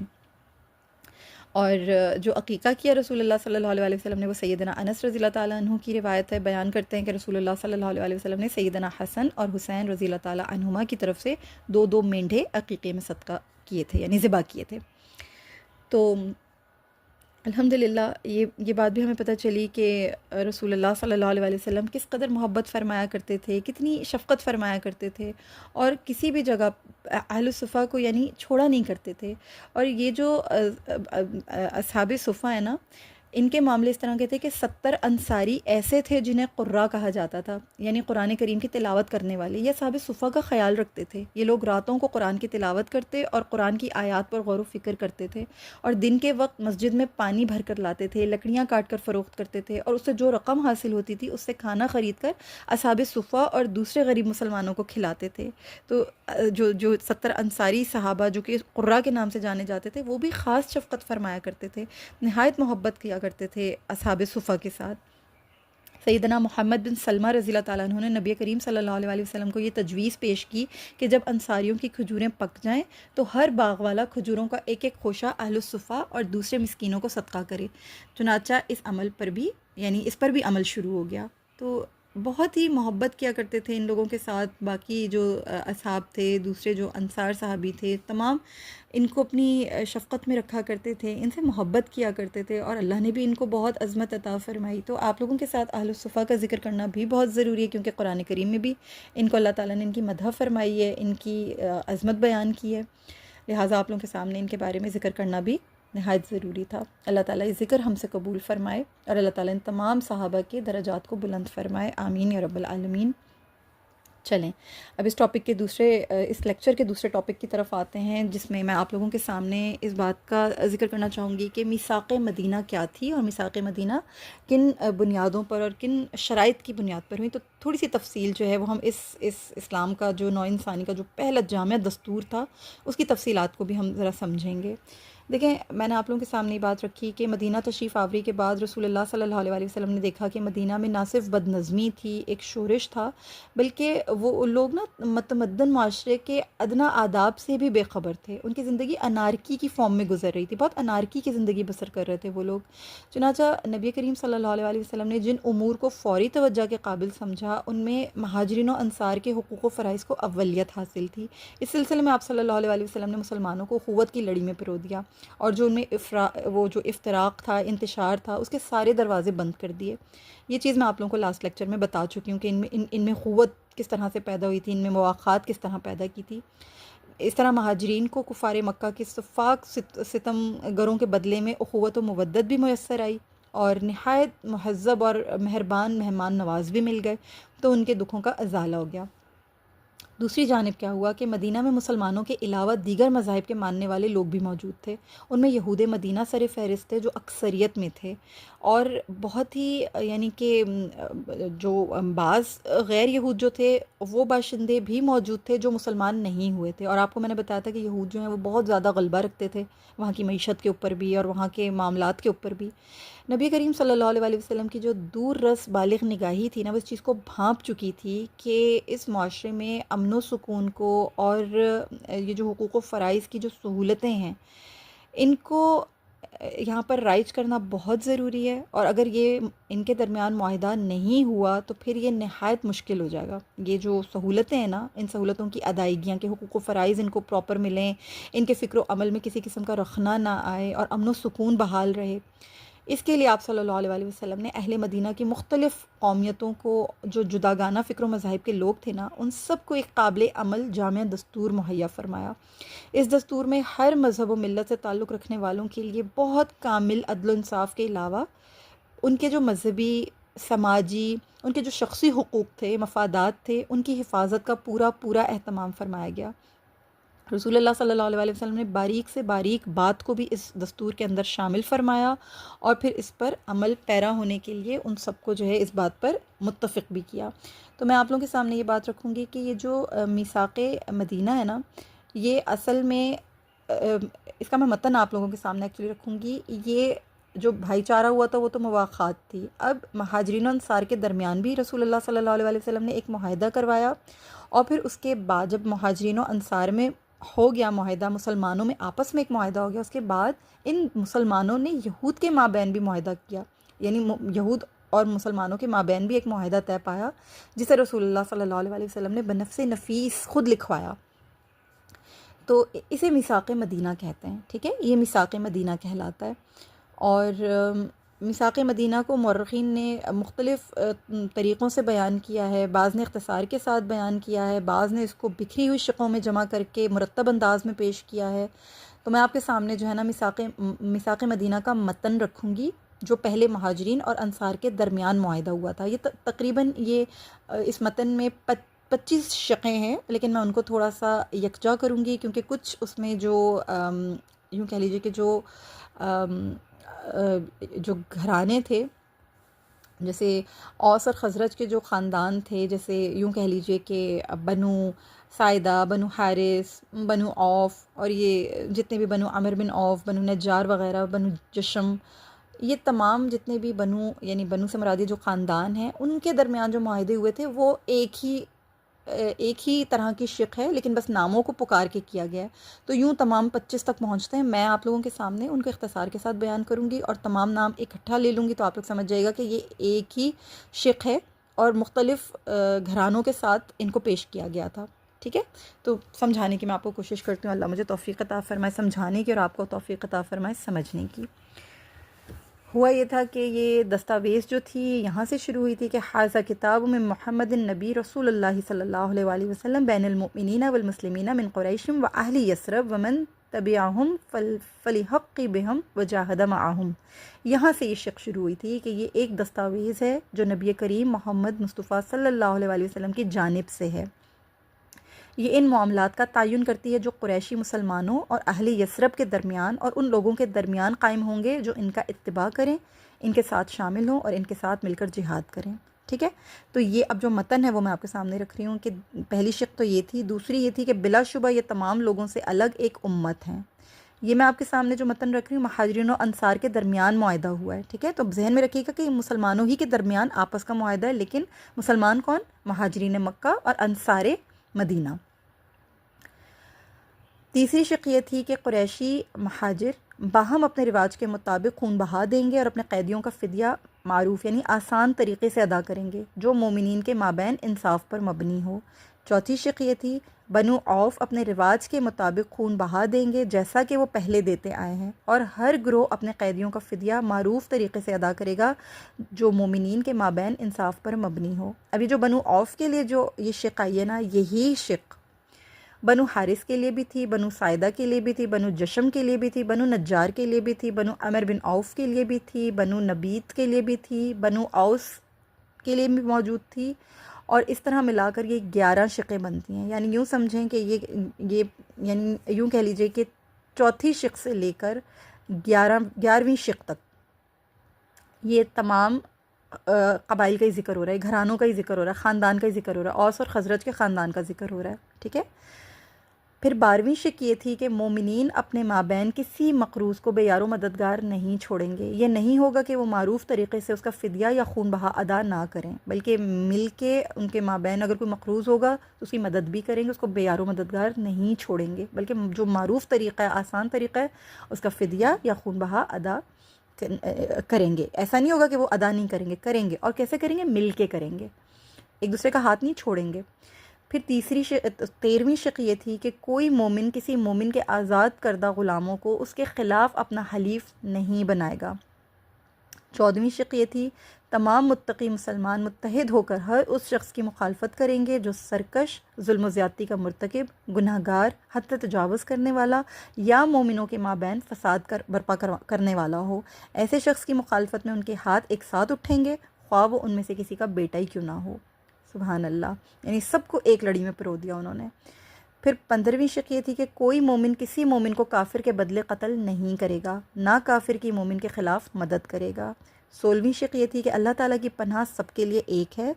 اور جو عقیقہ کیا رسول اللہ صلی اللہ علیہ وسلم نے وہ سیدنا انس رضی اللہ تعالیٰ عنہ کی روایت ہے، بیان کرتے ہیں کہ رسول اللہ صلی اللہ علیہ وسلم نے سیدنا حسن اور حسین رضی اللہ تعالیٰ عنہما کی طرف سے 2 مینڈھے عقیقے میں صدقہ کیے تھے، یعنی ذبح کیے تھے۔ تو الحمدللہ یہ بات بھی ہمیں پتہ چلی کہ رسول اللہ صلی اللہ علیہ وسلم کس قدر محبت فرمایا کرتے تھے، کتنی شفقت فرمایا کرتے تھے، اور کسی بھی جگہ اہل صفہ کو یعنی چھوڑا نہیں کرتے تھے۔ اور یہ جو اصحاب صفہ ہیں نا، ان کے معاملے اس طرح کے تھے کہ 70 انصاری ایسے تھے جنہیں قراء کہا جاتا تھا، یعنی قرآن کریم کی تلاوت کرنے والے۔ یہ اصحاب صفہ کا خیال رکھتے تھے، یہ لوگ راتوں کو قرآن کی تلاوت کرتے اور قرآن کی آیات پر غور و فکر کرتے تھے، اور دن کے وقت مسجد میں پانی بھر کر لاتے تھے، لکڑیاں کاٹ کر فروخت کرتے تھے، اور اس سے جو رقم حاصل ہوتی تھی اس سے کھانا خرید کر اصحاب صفہ اور دوسرے غریب مسلمانوں کو کھلاتے تھے۔ تو جو 70 انصاری صحابہ جو کہ قراء کے نام سے جانے جاتے تھے، وہ بھی خاص شفقت فرمایا کرتے تھے، نہایت محبت کیا کرتے تھے اصحاب صفہ کے ساتھ۔ سیدنا محمد بن سلمہ رضی اللہ تعالیٰ عنہ نے نبی کریم صلی اللہ علیہ وسلم کو یہ تجویز پیش کی کہ جب انصاریوں کی کھجوریں پک جائیں تو ہر باغ والا کھجوروں کا ایک خوشہ اہل الصفہ اور دوسرے مسکینوں کو صدقہ کرے۔ چنانچہ اس عمل پر بھی یعنی اس پر بھی عمل شروع ہو گیا۔ تو بہت ہی محبت کیا کرتے تھے ان لوگوں کے ساتھ۔ باقی جو اصحاب تھے، دوسرے جو انصار صحابی تھے، تمام ان کو اپنی شفقت میں رکھا کرتے تھے، ان سے محبت کیا کرتے تھے، اور اللہ نے بھی ان کو بہت عظمت عطا فرمائی۔ تو آپ لوگوں کے ساتھ اہل الصفہ کا ذکر کرنا بھی بہت ضروری ہے، کیونکہ قرآن کریم میں بھی ان کو اللہ تعالیٰ نے ان کی مدح فرمائی ہے، ان کی عظمت بیان کی ہے، لہٰذا آپ لوگوں کے سامنے ان کے بارے میں ذکر کرنا بھی نہایت ضروری تھا۔ اللہ تعالیٰ یہ ذکر ہم سے قبول فرمائے، اور اللہ تعالیٰ ان تمام صحابہ کے درجات کو بلند فرمائے، آمین یا رب العالمین۔ چلیں اب اس لیکچر کے دوسرے ٹاپک کی طرف آتے ہیں، جس میں میں آپ لوگوں کے سامنے اس بات کا ذکر کرنا چاہوں گی کہ میثاق مدینہ کیا تھی، اور میثاق مدینہ کن بنیادوں پر اور کن شرائط کی بنیاد پر ہوئی۔ تو تھوڑی سی تفصیل جو ہے وہ ہم اس اسلام کا جو نوع انسانی کا جو پہلا جامع دستور تھا اس کی تفصیلات کو بھی ہم ذرا سمجھیں گے۔ دیکھیں، میں نے آپ لوگوں کے سامنے یہ بات رکھی کہ مدینہ تشریف آوری کے بعد رسول اللہ صلی اللہ علیہ وسلم نے دیکھا کہ مدینہ میں نہ صرف بد نظمی تھی، ایک شورش تھا، بلکہ وہ لوگ نا متمدن معاشرے کے ادنا آداب سے بھی بے خبر تھے۔ ان کی زندگی انارکی کی فارم میں گزر رہی تھی، بہت انارکی کی زندگی بسر کر رہے تھے وہ لوگ۔ چنانچہ نبی کریم صلی اللہ علیہ وسلم نے جن امور کو فوری توجہ کے قابل سمجھا تھا ان میں مہاجرین و انصار کے حقوق و فرائض کو اولیت حاصل تھی۔ اس سلسلے میں آپ صلی اللہ علیہ وسلم نے مسلمانوں کو قوت کی لڑی میں پرو دیا، اور جو ان میں وہ جو افتراق تھا، انتشار تھا، اس کے سارے دروازے بند کر دیے۔ یہ چیز میں آپ لوگوں کو لاسٹ لیکچر میں بتا چکی ہوں کہ ان میں قوت کس طرح سے پیدا ہوئی تھی، ان میں مواخات کس طرح پیدا کی تھی۔ اس طرح مہاجرین کو کفار مکہ کے سفاک ستم گروں کے بدلے میں اخوت و مودت بھی میسر آئی، اور نہایت مہذب اور مہربان مہمان نواز بھی مل گئے، تو ان کے دکھوں کا ازالہ ہو گیا۔ دوسری جانب کیا ہوا کہ مدینہ میں مسلمانوں کے علاوہ دیگر مذاہب کے ماننے والے لوگ بھی موجود تھے۔ ان میں یہود مدینہ سر فہرست تھے جو اکثریت میں تھے، اور بہت ہی یعنی کہ جو بعض غیر یہود جو تھے وہ باشندے بھی موجود تھے جو مسلمان نہیں ہوئے تھے۔ اور آپ کو میں نے بتایا تھا کہ یہود جو ہیں وہ بہت زیادہ غلبہ رکھتے تھے وہاں کی معیشت کے اوپر بھی اور وہاں کے معاملات کے اوپر بھی۔ نبی کریم صلی اللہ علیہ وسلم کی جو دور رس بالغ نگاہی تھی نا، وہ اس چیز کو بھانپ چکی تھی کہ اس معاشرے میں امن و سکون کو اور یہ جو حقوق و فرائض کی جو سہولتیں ہیں ان کو یہاں پر رائج کرنا بہت ضروری ہے، اور اگر یہ ان کے درمیان معاہدہ نہیں ہوا تو پھر یہ نہایت مشکل ہو جائے گا۔ یہ جو سہولتیں ہیں نا، ان سہولتوں کی ادائیگیاں کے حقوق و فرائض ان کو پراپر ملیں، ان کے فکر و عمل میں کسی قسم کا رخنہ نہ آئے اور امن و سکون بحال رہے، اس کے لیے آپ صلی اللہ علیہ وسلم نے اہل مدینہ کی مختلف قومیتوں کو، جو جداگانہ فکر و مذاہب کے لوگ تھے نا، ان سب کو ایک قابل عمل جامع دستور مہیا فرمایا۔ اس دستور میں ہر مذہب و ملت سے تعلق رکھنے والوں کے لیے بہت کامل عدل و انصاف کے علاوہ ان کے جو مذہبی، سماجی، ان کے جو شخصی حقوق تھے، مفادات تھے، ان کی حفاظت کا پورا اہتمام فرمایا گیا۔ رسول اللہ صلی اللہ علیہ وسلم نے باریک سے باریک بات کو بھی اس دستور کے اندر شامل فرمایا، اور پھر اس پر عمل پیرا ہونے کے لیے ان سب کو جو ہے اس بات پر متفق بھی کیا۔ تو میں آپ لوگوں کے سامنے یہ بات رکھوں گی کہ یہ جو میثاق مدینہ ہے نا، یہ اصل میں اس کا میں متن آپ لوگوں کے سامنے ایکچولی رکھوں گی۔ یہ جو بھائی چارہ ہوا تھا وہ تو مواخات تھی، اب مہاجرین و انصار کے درمیان بھی رسول اللہ صلی اللہ علیہ وسلم نے ایک معاہدہ کروایا، اور پھر اس کے بعد جب مہاجرین و انصار میں ہو گیا معاہدہ، مسلمانوں میں آپس میں ایک معاہدہ ہو گیا، اس کے بعد ان مسلمانوں نے یہود کے مابین بھی معاہدہ کیا، یعنی یہود اور مسلمانوں کے مابین بھی ایک معاہدہ طے پایا، جسے رسول اللہ صلی اللہ علیہ وسلم نے بنفس نفیس خود لکھوایا۔ تو اسے میثاق مدینہ کہتے ہیں، ٹھیک ہے، یہ میثاق مدینہ کہلاتا ہے۔ اور میثاق مدینہ کو مورخین نے مختلف طریقوں سے بیان کیا ہے، بعض نے اختصار کے ساتھ بیان کیا ہے، بعض نے اس کو بکھری ہوئی شقوں میں جمع کر کے مرتب انداز میں پیش کیا ہے۔ تو میں آپ کے سامنے جو ہے نا میثاق مدینہ کا متن رکھوں گی، جو پہلے مہاجرین اور انصار کے درمیان معاہدہ ہوا تھا۔ یہ تقریباً اس متن میں 25 شقیں ہیں، لیکن میں ان کو تھوڑا سا یکجا کروں گی، کیونکہ کچھ اس میں جو یوں کہہ لیجیے کہ جو گھرانے تھے، جیسے اوس اور خزرج کے جو خاندان تھے، جیسے یوں کہہ لیجیے کہ بنو سائدہ، بنو حارث، بنو عوف، اور یہ جتنے بھی بنو عمر بن عوف، بنو نجار وغیرہ، بنو جشم، یہ تمام جتنے بھی یعنی بنو سے مرادی جو خاندان ہیں، ان کے درمیان جو معاہدے ہوئے تھے وہ ایک ہی طرح کی شق ہے، لیکن بس ناموں کو پکار کے کیا گیا ہے۔ تو یوں تمام 25 تک پہنچتے ہیں۔ میں آپ لوگوں کے سامنے ان کو اختصار کے ساتھ بیان کروں گی، اور تمام نام اکٹھا لے لوں گی، تو آپ لوگ سمجھ جائے گا کہ یہ ایک ہی شق ہے اور مختلف گھرانوں کے ساتھ ان کو پیش کیا گیا تھا، ٹھیک ہے۔ تو سمجھانے کی میں آپ کو کوشش کرتی ہوں، اللہ مجھے توفیق عطا فرمائے سمجھانے کی، اور آپ کو توفیق عطا فرمائے سمجھنے کی۔ ہوا یہ تھا کہ یہ دستاویز جو تھی یہاں سے شروع ہوئی تھی کہ حاذا کتاب من محمد النبی رسول اللہ صلی اللہ علیہ وآلہ وسلم بین المؤمنین والمسلمین من قریش و اہل یثرب ومن تبعہم فلحق بہم وجاہد معہم۔ یہاں سے یہ شق شروع ہوئی تھی کہ یہ ایک دستاویز ہے جو نبی کریم محمد مصطفیٰ صلی اللہ علیہ وآلہ وسلم کی جانب سے ہے۔ یہ ان معاملات کا تعین کرتی ہے جو قریشی مسلمانوں اور اہل یثرب کے درمیان اور ان لوگوں کے درمیان قائم ہوں گے جو ان کا اتباع کریں، ان کے ساتھ شامل ہوں اور ان کے ساتھ مل کر جہاد کریں، ٹھیک ہے۔ تو یہ اب جو متن ہے وہ میں آپ کے سامنے رکھ رہی ہوں کہ پہلی شق تو یہ تھی، دوسری یہ تھی کہ بلا شبہ یہ تمام لوگوں سے الگ ایک امت ہیں۔ یہ میں آپ کے سامنے جو متن رکھ رہی ہوں مہاجرین و انصار کے درمیان معاہدہ ہوا ہے، ٹھیک ہے۔ تو ذہن میں رکھیے گا کہ یہ مسلمانوں ہی کے درمیان آپس کا معاہدہ ہے، لیکن مسلمان کون؟ مہاجرین مکہ اور انصار مدینہ۔ تیسری شق یہ تھی کہ قریشی مہاجر باہم اپنے رواج کے مطابق خون بہا دیں گے اور اپنے قیدیوں کا فدیہ معروف یعنی آسان طریقے سے ادا کریں گے جو مومنین کے مابین انصاف پر مبنی ہو۔ چوتھی شق یہ تھی بنو عوف اپنے رواج کے مطابق خون بہا دیں گے جیسا کہ وہ پہلے دیتے آئے ہیں، اور ہر گروہ اپنے قیدیوں کا فدیہ معروف طریقے سے ادا کرے گا جو مومنین کے مابین انصاف پر مبنی ہو۔ ابھی جو بنو عوف کے لیے جو یہ شق آئی ہے نا، یہی شق بنو حارث کے لیے بھی تھی، بنو سائدہ کے لیے بھی تھی، بنو جشم کے لیے بھی تھی، بنو نجار کے لیے بھی تھی، بنو عمر بن عوف کے لیے بھی تھی، بنو نبیت کے لیے بھی تھی، بنو اوس کے لیے بھی موجود تھی، اور اس طرح ملا کر یہ 11 شقیں بنتی ہیں۔ یعنی یوں سمجھیں کہ یہ یعنی یوں کہہ لیجئے کہ چوتھی شق سے لے کر 11ویں شق تک یہ تمام قبائل کا ہی ذکر ہو رہا ہے، گھرانوں کا ہی ذکر ہو رہا ہے، خاندان کا ہی ذکر ہو رہا ہے، اوس اور خزرج کے خاندان کا ذکر ہو رہا ہے، ٹھیک ہے۔ پھر 12ویں شق یہ تھی کہ مومنین اپنے مابین کسی مقروض کو بے یار و مددگار نہیں چھوڑیں گے۔ یہ نہیں ہوگا کہ وہ معروف طریقے سے اس کا فدیہ یا خون بہا ادا نہ کریں، بلکہ مل کے ان کے مابین اگر کوئی مقروض ہوگا تو اس کی مدد بھی کریں گے، اس کو بے یار و مددگار نہیں چھوڑیں گے، بلکہ جو معروف طریقہ ہے، آسان طریقہ ہے، اس کا فدیہ یا خون بہا ادا کریں گے۔ ایسا نہیں ہوگا کہ وہ ادا نہیں کریں گے، اور کیسے کریں گے؟ مل کے کریں گے، ایک دوسرے کا ہاتھ نہیں چھوڑیں گے۔ پھر 13ویں شق یہ تھی کہ کوئی مومن کسی مومن کے آزاد کردہ غلاموں کو اس کے خلاف اپنا حلیف نہیں بنائے گا۔ 14ویں شق یہ تھی تمام متقی مسلمان متحد ہو کر ہر اس شخص کی مخالفت کریں گے جو سرکش، ظلم و زیادتی کا مرتکب، گناہ گار، حد تجاوز کرنے والا یا مومنوں کے مابین فساد برپا کرنے والا ہو۔ ایسے شخص کی مخالفت میں ان کے ہاتھ ایک ساتھ اٹھیں گے، خواہ وہ ان میں سے کسی کا بیٹا ہی کیوں نہ ہو۔ سبحان اللہ، یعنی سب کو ایک لڑی میں پرو دیا انہوں نے۔ پھر 15ویں شق یہ تھی کہ کوئی مومن کسی مومن کو کافر کے بدلے قتل نہیں کرے گا، نہ کافر کی مومن کے خلاف مدد کرے گا۔ 16ویں شق یہ تھی کہ اللہ تعالیٰ کی پناہ سب کے لیے ایک ہے،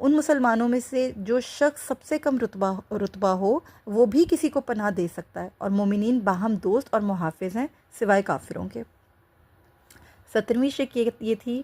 ان مسلمانوں میں سے جو شخص سب سے کم رتبہ ہو وہ بھی کسی کو پناہ دے سکتا ہے، اور مومنین باہم دوست اور محافظ ہیں سوائے کافروں کے۔ 17ویں شق یہ تھی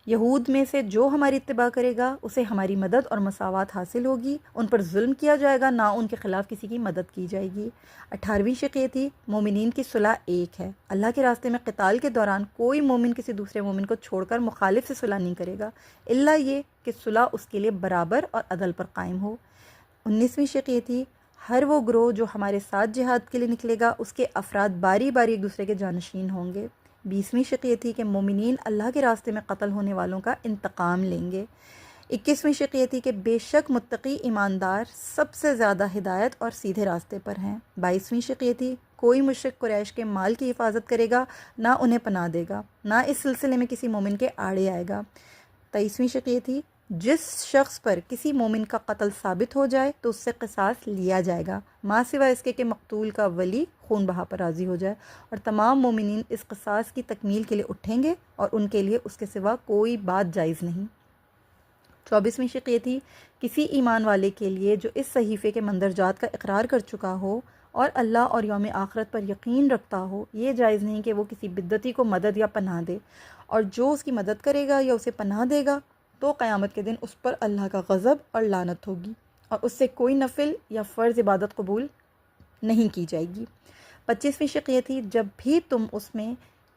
یہود میں سے جو ہماری اتباع کرے گا اسے ہماری مدد اور مساوات حاصل ہوگی، ان پر ظلم کیا جائے گا، نہ ان کے خلاف کسی کی مدد کی جائے گی۔ 18ویں شق یہ تھی مومنین کی صلح ایک ہے، اللہ کے راستے میں قتال کے دوران کوئی مومن کسی دوسرے مومن کو چھوڑ کر مخالف سے صلح نہیں کرے گا، الا یہ کہ صلح اس کے لیے برابر اور عدل پر قائم ہو۔ 19ویں شق یہ تھی ہر وہ گروہ جو ہمارے ساتھ جہاد کے لیے نکلے گا اس کے افراد باری باری ایک دوسرے کے جانشین ہوں گے۔ 20ویں شق یہ تھی کہ مومنین اللہ کے راستے میں قتل ہونے والوں کا انتقام لیں گے۔ 21ویں شق یہ تھی کہ بے شک متقی ایماندار سب سے زیادہ ہدایت اور سیدھے راستے پر ہیں۔ 22ویں شق یہ تھی کوئی مشرک قریش کے مال کی حفاظت کرے گا، نہ انہیں پناہ دے گا، نہ اس سلسلے میں کسی مومن کے آڑے آئے گا۔ 23ویں شق یہ تھی جس شخص پر کسی مومن کا قتل ثابت ہو جائے تو اس سے قصاص لیا جائے گا، ماں سوائے اس کے کہ مقتول کا ولی خون بہا پر راضی ہو جائے، اور تمام مومنین اس قصاص کی تکمیل کے لیے اٹھیں گے اور ان کے لیے اس کے سوا کوئی بات جائز نہیں۔ 24ویں شق یہ تھی کسی ایمان والے کے لیے جو اس صحیفے کے مندرجات کا اقرار کر چکا ہو اور اللہ اور یوم آخرت پر یقین رکھتا ہو، یہ جائز نہیں کہ وہ کسی بدعتی کو مدد یا پناہ دے، اور جو اس کی مدد کرے گا یا اسے پناہ دے گا تو قیامت کے دن اس پر اللہ کا غضب اور لعنت ہوگی، اور اس سے کوئی نفل یا فرض عبادت قبول نہیں کی جائے گی۔ 25ویں شق یہ تھی جب بھی تم اس میں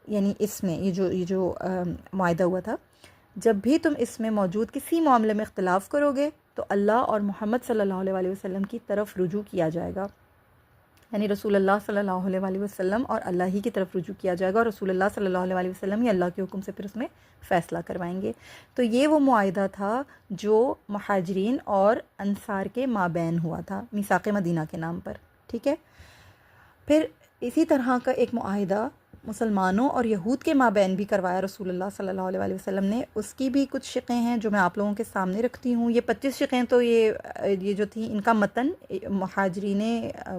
یعنی اس میں یہ جو معاہدہ ہوا تھا، جب بھی تم اس میں موجود کسی معاملے میں اختلاف کرو گے تو اللہ اور محمد صلی اللہ علیہ وسلم کی طرف رجوع کیا جائے گا، یعنی رسول اللہ صلی اللہ علیہ وسلم اور اللہ ہی کی طرف رجوع کیا جائے گا، اور رسول اللہ صلی اللہ علیہ وسلم ہی اللہ کے حکم سے پھر اس میں فیصلہ کروائیں گے۔ تو یہ وہ معاہدہ تھا جو مہاجرین اور انصار کے مابین ہوا تھا، میثاق مدینہ کے نام پر، ٹھیک ہے۔ پھر اسی طرح کا ایک معاہدہ مسلمانوں اور یہود کے مابین بھی کروایا رسول اللہ صلی اللہ علیہ وسلم نے، اس کی بھی کچھ شقیں ہیں جو میں آپ لوگوں کے سامنے رکھتی ہوں۔ یہ 25 شقیں تو یہ جو تھیں ان کا متن مہاجرین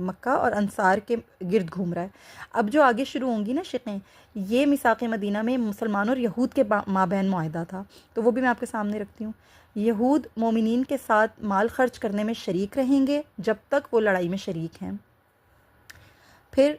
مکہ اور انصار کے گرد گھوم رہا ہے۔ اب جو آگے شروع ہوں گی نا شقیں، یہ میثاق مدینہ میں مسلمانوں اور یہود کے مابین معاہدہ تھا، تو وہ بھی میں آپ کے سامنے رکھتی ہوں۔ یہود مومنین کے ساتھ مال خرچ کرنے میں شریک رہیں گے جب تک وہ لڑائی میں شریک ہیں۔ پھر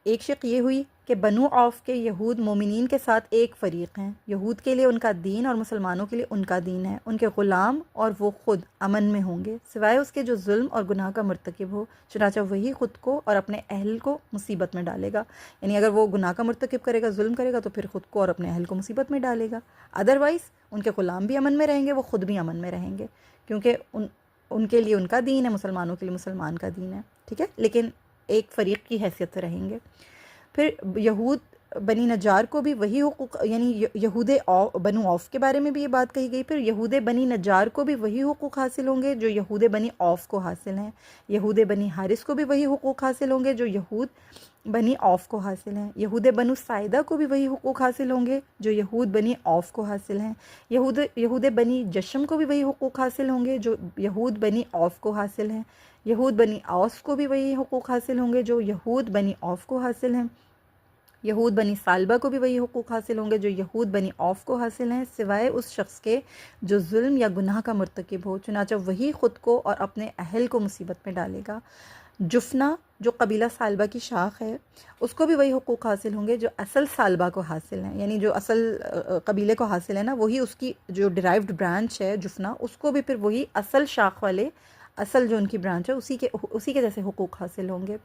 ایک شق یہ ہوئی کہ بنو عوف کے یہود مومنین کے ساتھ ایک فریق ہیں، یہود کے لیے ان کا دین اور مسلمانوں کے لیے ان کا دین ہے، ان کے غلام اور وہ خود امن میں ہوں گے سوائے اس کے جو ظلم اور گناہ کا مرتکب ہو، چنانچہ وہی خود کو اور اپنے اہل کو مصیبت میں ڈالے گا، یعنی اگر وہ گناہ کا مرتکب کرے گا، ظلم کرے گا تو پھر خود کو اور اپنے اہل کو مصیبت میں ڈالے گا، ادروائز ان کے غلام بھی امن میں رہیں گے، وہ خود بھی امن میں رہیں گے، کیونکہ ان کے لیے ان کا دین ہے، مسلمانوں کے لیے مسلمان کا دین ہے، ٹھیک ہے، لیکن ایک فریق کی حیثیت سے رہیں گے۔ پھر یہود بنی نجار کو بھی وہی حقوق، یعنی یہود بنو عوف کے بارے میں بھی یہ بات کہی گئی، پھر یہود بنی نجار کو بھی وہی حقوق حاصل ہوں گے جو یہود بنی عوف کو حاصل ہیں، یہود بنی حارث کو بھی وہی حقوق حاصل ہوں گے جو یہود بنی عوف کو حاصل ہیں، یہود بنو سائدہ کو بھی وہی حقوق حاصل ہوں گے جو یہود بنی عوف کو حاصل ہیں، یہود بنی جشم کو بھی وہی حقوق حاصل ہوں گے جو یہود بنی عوف کو حاصل ہیں، یہود بنی اوس کو بھی وہی حقوق حاصل ہوں گے جو یہود بنی عوف کو حاصل ہیں، یہود بنی سالبہ کو بھی وہی حقوق حاصل ہوں گے جو یہود بنی عوف کو حاصل ہیں، سوائے اس شخص کے جو ظلم یا گناہ کا مرتکب ہو، چنانچہ وہی خود کو اور اپنے اہل کو مصیبت میں ڈالے گا۔ جفنا جو قبیلہ سالبہ کی شاخ ہے، اس کو بھی وہی حقوق حاصل ہوں گے جو اصل سالبہ کو حاصل ہیں، یعنی جو اصل قبیلے کو حاصل ہے نا، وہی اس کی جو ڈرائیوڈ برانچ ہے جفنا، اس کو بھی پھر وہی اصل شاخ والے، اصل جو ان کی برانچ ہے اسی کے جیسے حقوق حاصل ہوں گے۔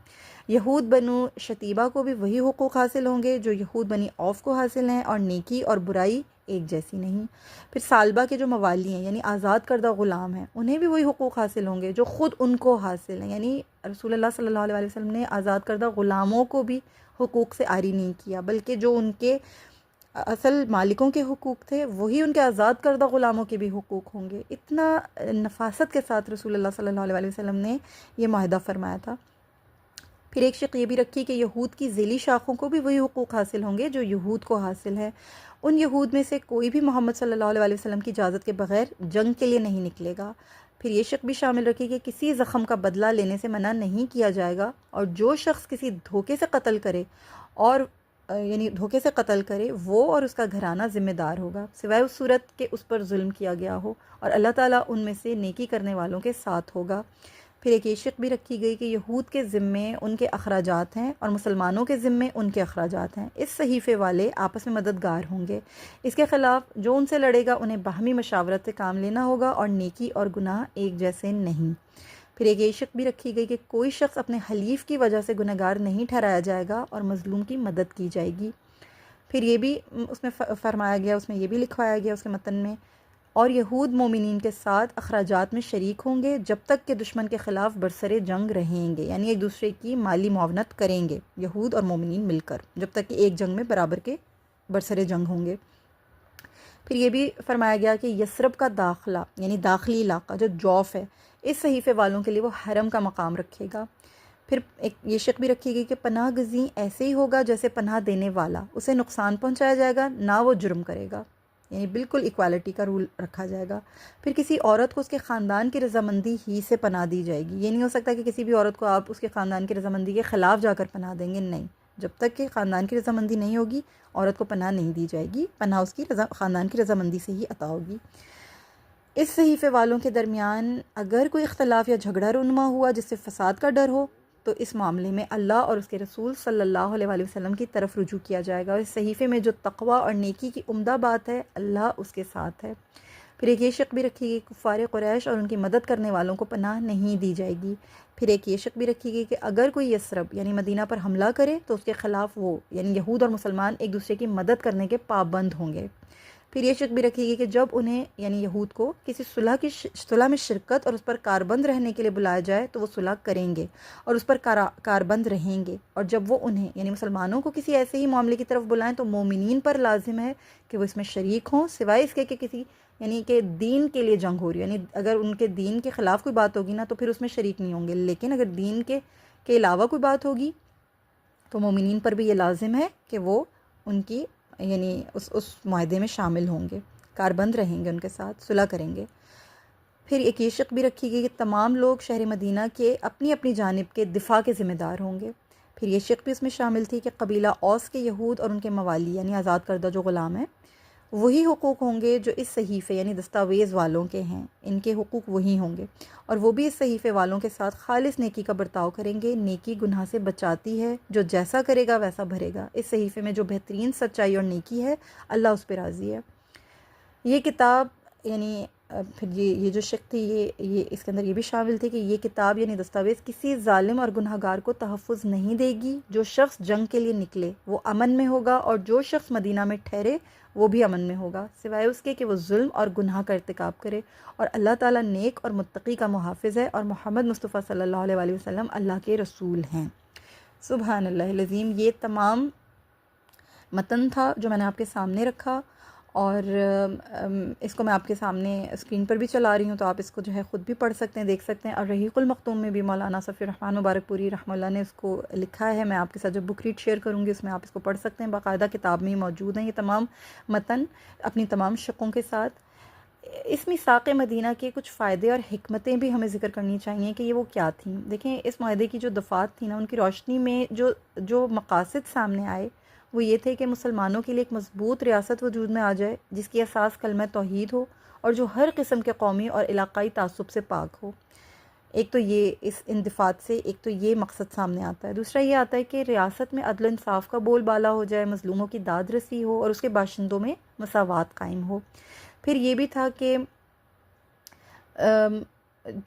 یہود بنو شتیبہ کو بھی وہی حقوق حاصل ہوں گے جو یہود بنی عوف کو حاصل ہیں، اور نیکی اور برائی ایک جیسی نہیں۔ پھر سالبہ کے جو موالی ہیں یعنی آزاد کردہ غلام ہیں، انہیں بھی وہی حقوق حاصل ہوں گے جو خود ان کو حاصل ہیں، یعنی رسول اللہ صلی اللہ علیہ وسلم نے آزاد کردہ غلاموں کو بھی حقوق سے عاری نہیں کیا، بلکہ جو ان کے اصل مالکوں کے حقوق تھے وہی ان کے آزاد کردہ غلاموں کے بھی حقوق ہوں گے۔ اتنا نفاست کے ساتھ رسول اللہ صلی اللہ علیہ وسلم نے یہ معاہدہ فرمایا تھا۔ پھر ایک شق یہ بھی رکھی کہ یہود کی ذیلی شاخوں کو بھی وہی حقوق حاصل ہوں گے جو یہود کو حاصل ہے، ان یہود میں سے کوئی بھی محمد صلی اللہ علیہ وسلم کی اجازت کے بغیر جنگ کے لیے نہیں نکلے گا۔ پھر یہ شق بھی شامل رکھی کہ کسی زخم کا بدلہ لینے سے منع نہیں کیا جائے گا، اور جو شخص کسی دھوکے سے قتل کرے اور یعنی دھوکے سے قتل کرے وہ اور اس کا گھرانہ ذمہ دار ہوگا، سوائے اس صورت کہ اس پر ظلم کیا گیا ہو، اور اللہ تعالیٰ ان میں سے نیکی کرنے والوں کے ساتھ ہوگا۔ پھر ایک یہ شق بھی رکھی گئی کہ یہود کے ذمے ان کے اخراجات ہیں اور مسلمانوں کے ذمے ان کے اخراجات ہیں، اس صحیفے والے آپس میں مددگار ہوں گے، اس کے خلاف جو ان سے لڑے گا انہیں باہمی مشاورت سے کام لینا ہوگا، اور نیکی اور گناہ ایک جیسے نہیں۔ پھر ایک یہ شق بھی رکھی گئی کہ کوئی شخص اپنے حلیف کی وجہ سے گنہگار نہیں ٹھہرایا جائے گا اور مظلوم کی مدد کی جائے گی۔ پھر یہ بھی اس میں فرمایا گیا، اس میں یہ بھی لکھوایا گیا اس کے متن میں، اور یہود مومنین کے ساتھ اخراجات میں شریک ہوں گے جب تک کہ دشمن کے خلاف برسر جنگ رہیں گے، یعنی ایک دوسرے کی مالی معاونت کریں گے یہود اور مومنین مل کر، جب تک کہ ایک جنگ میں برابر کے برسر جنگ ہوں گے۔ پھر یہ بھی فرمایا گیا کہ یثرب کا داخلہ یعنی داخلی علاقہ جو جوف ہے، اس صحیفے والوں کے لیے وہ حرم کا مقام رکھے گا۔ پھر ایک یہ شق بھی رکھی گئی کہ پناہ گزیں ایسے ہی ہوگا جیسے پناہ دینے والا، اسے نقصان پہنچایا جائے گا نہ وہ جرم کرے گا، یعنی بالکل ایکوالٹی کا رول رکھا جائے گا۔ پھر کسی عورت کو اس کے خاندان کی رضامندی ہی سے پناہ دی جائے گی، یہ نہیں ہو سکتا کہ کسی بھی عورت کو آپ اس کے خاندان کی رضامندی کے خلاف جا کر پناہ دیں گے، نہیں، جب تک کہ خاندان کی رضامندی نہیں ہوگی عورت کو پناہ نہیں دی جائے گی، پناہ اس کی خاندان کی رضامندی سے ہی عطا ہوگی۔ اس صحیفے والوں کے درمیان اگر کوئی اختلاف یا جھگڑا رونما ہوا جس سے فساد کا ڈر ہو تو اس معاملے میں اللہ اور اس کے رسول صلی اللہ علیہ وسلم کی طرف رجوع کیا جائے گا، اور اس صحیفے میں جو تقوی اور نیکی کی عمدہ بات ہے اللہ اس کے ساتھ ہے۔ پھر ایک یہ شق بھی رکھی گئی کفار قریش اور ان کی مدد کرنے والوں کو پناہ نہیں دی جائے گی۔ پھر ایک یہ شق بھی رکھی گئی کہ اگر کوئی یثرب یعنی مدینہ پر حملہ کرے تو اس کے خلاف وہ یعنی یہود اور مسلمان ایک دوسرے کی مدد کرنے کے پابند ہوں گے۔ پھر یہ شق بھی رکھی گئی کہ جب انہیں یعنی یہود کو کسی صلح میں شرکت اور اس پر کاربند رہنے کے لیے بلایا جائے تو وہ صلح کریں گے اور اس پر کاربند رہیں گے، اور جب وہ انہیں یعنی مسلمانوں کو کسی ایسے ہی معاملے کی طرف بلائیں تو مومنین پر لازم ہے کہ وہ اس میں شریک ہوں، سوائے اس کے کہ کسی یعنی کہ دین کے لیے جنگ ہو رہی ہے، یعنی اگر ان کے دین کے خلاف کوئی بات ہوگی نا تو پھر اس میں شریک نہیں ہوں گے، لیکن اگر دین کے علاوہ کوئی بات ہوگی تو مومنین پر بھی یہ لازم ہے کہ وہ ان کی یعنی اس معاہدے میں شامل ہوں گے، کاربند رہیں گے، ان کے ساتھ صلح کریں گے۔ پھر ایک یہ شق بھی رکھی گئی کہ تمام لوگ شہر مدینہ کے اپنی اپنی جانب کے دفاع کے ذمہ دار ہوں گے۔ پھر یہ شق بھی اس میں شامل تھی کہ قبیلہ اوس کے یہود اور ان کے موالی یعنی آزاد کردہ جو غلام ہیں وہی حقوق ہوں گے جو اس صحیفے یعنی دستاویز والوں کے ہیں، ان کے حقوق وہی ہوں گے، اور وہ بھی اس صحیفے والوں کے ساتھ خالص نیکی کا برتاؤ کریں گے۔ نیکی گناہ سے بچاتی ہے، جو جیسا کرے گا ویسا بھرے گا۔ اس صحیفے میں جو بہترین سچائی اور نیکی ہے، اللہ اس پہ راضی ہے۔ یہ کتاب یعنی پھر یہ جو شق تھی، یہ اس کے اندر یہ بھی شامل تھی کہ یہ کتاب یعنی دستاویز کسی ظالم اور گناہ گار کو تحفظ نہیں دے گی۔ جو شخص جنگ کے لیے نکلے وہ امن میں ہوگا، اور جو شخص مدینہ میں ٹھہرے وہ بھی امن میں ہوگا، سوائے اس کے کہ وہ ظلم اور گناہ کا ارتکاب کرے۔ اور اللہ تعالیٰ نیک اور متقی کا محافظ ہے، اور محمد مصطفیٰ صلی اللہ علیہ وآلہ وسلم اللہ کے رسول ہیں۔ سبحان اللہ العظیم۔ یہ تمام متن تھا جو میں نے آپ کے سامنے رکھا، اور اس کو میں آپ کے سامنے اسکرین پر بھی چلا رہی ہوں، تو آپ اس کو جو ہے خود بھی پڑھ سکتے ہیں، دیکھ سکتے ہیں۔ اور رحیق المختوم میں بھی مولانا صفی الرحمن مبارک پوری رحمہ اللہ نے اس کو لکھا ہے۔ میں آپ کے ساتھ جب بک ریڈ شیئر کروں گی اس میں آپ اس کو پڑھ سکتے ہیں، باقاعدہ کتاب میں ہی موجود ہیں یہ تمام متن اپنی تمام شقوں کے ساتھ۔ اس میثاق مدینہ کے کچھ فائدے اور حکمتیں بھی ہمیں ذکر کرنی چاہیے کہ یہ وہ کیا تھیں۔ دیکھیں، اس معاہدے کی جو دفعات تھیں نا، ان کی روشنی میں جو مقاصد سامنے آئے وہ یہ تھے کہ مسلمانوں کے لیے ایک مضبوط ریاست وجود میں آ جائے جس کی اساس کلمہ توحید ہو، اور جو ہر قسم کے قومی اور علاقائی تعصب سے پاک ہو۔ ایک تو یہ ان دفعات سے ایک تو یہ مقصد سامنے آتا ہے۔ دوسرا یہ آتا ہے کہ ریاست میں عدل و انصاف کا بول بالا ہو جائے، مظلوموں کی داد رسی ہو، اور اس کے باشندوں میں مساوات قائم ہو۔ پھر یہ بھی تھا کہ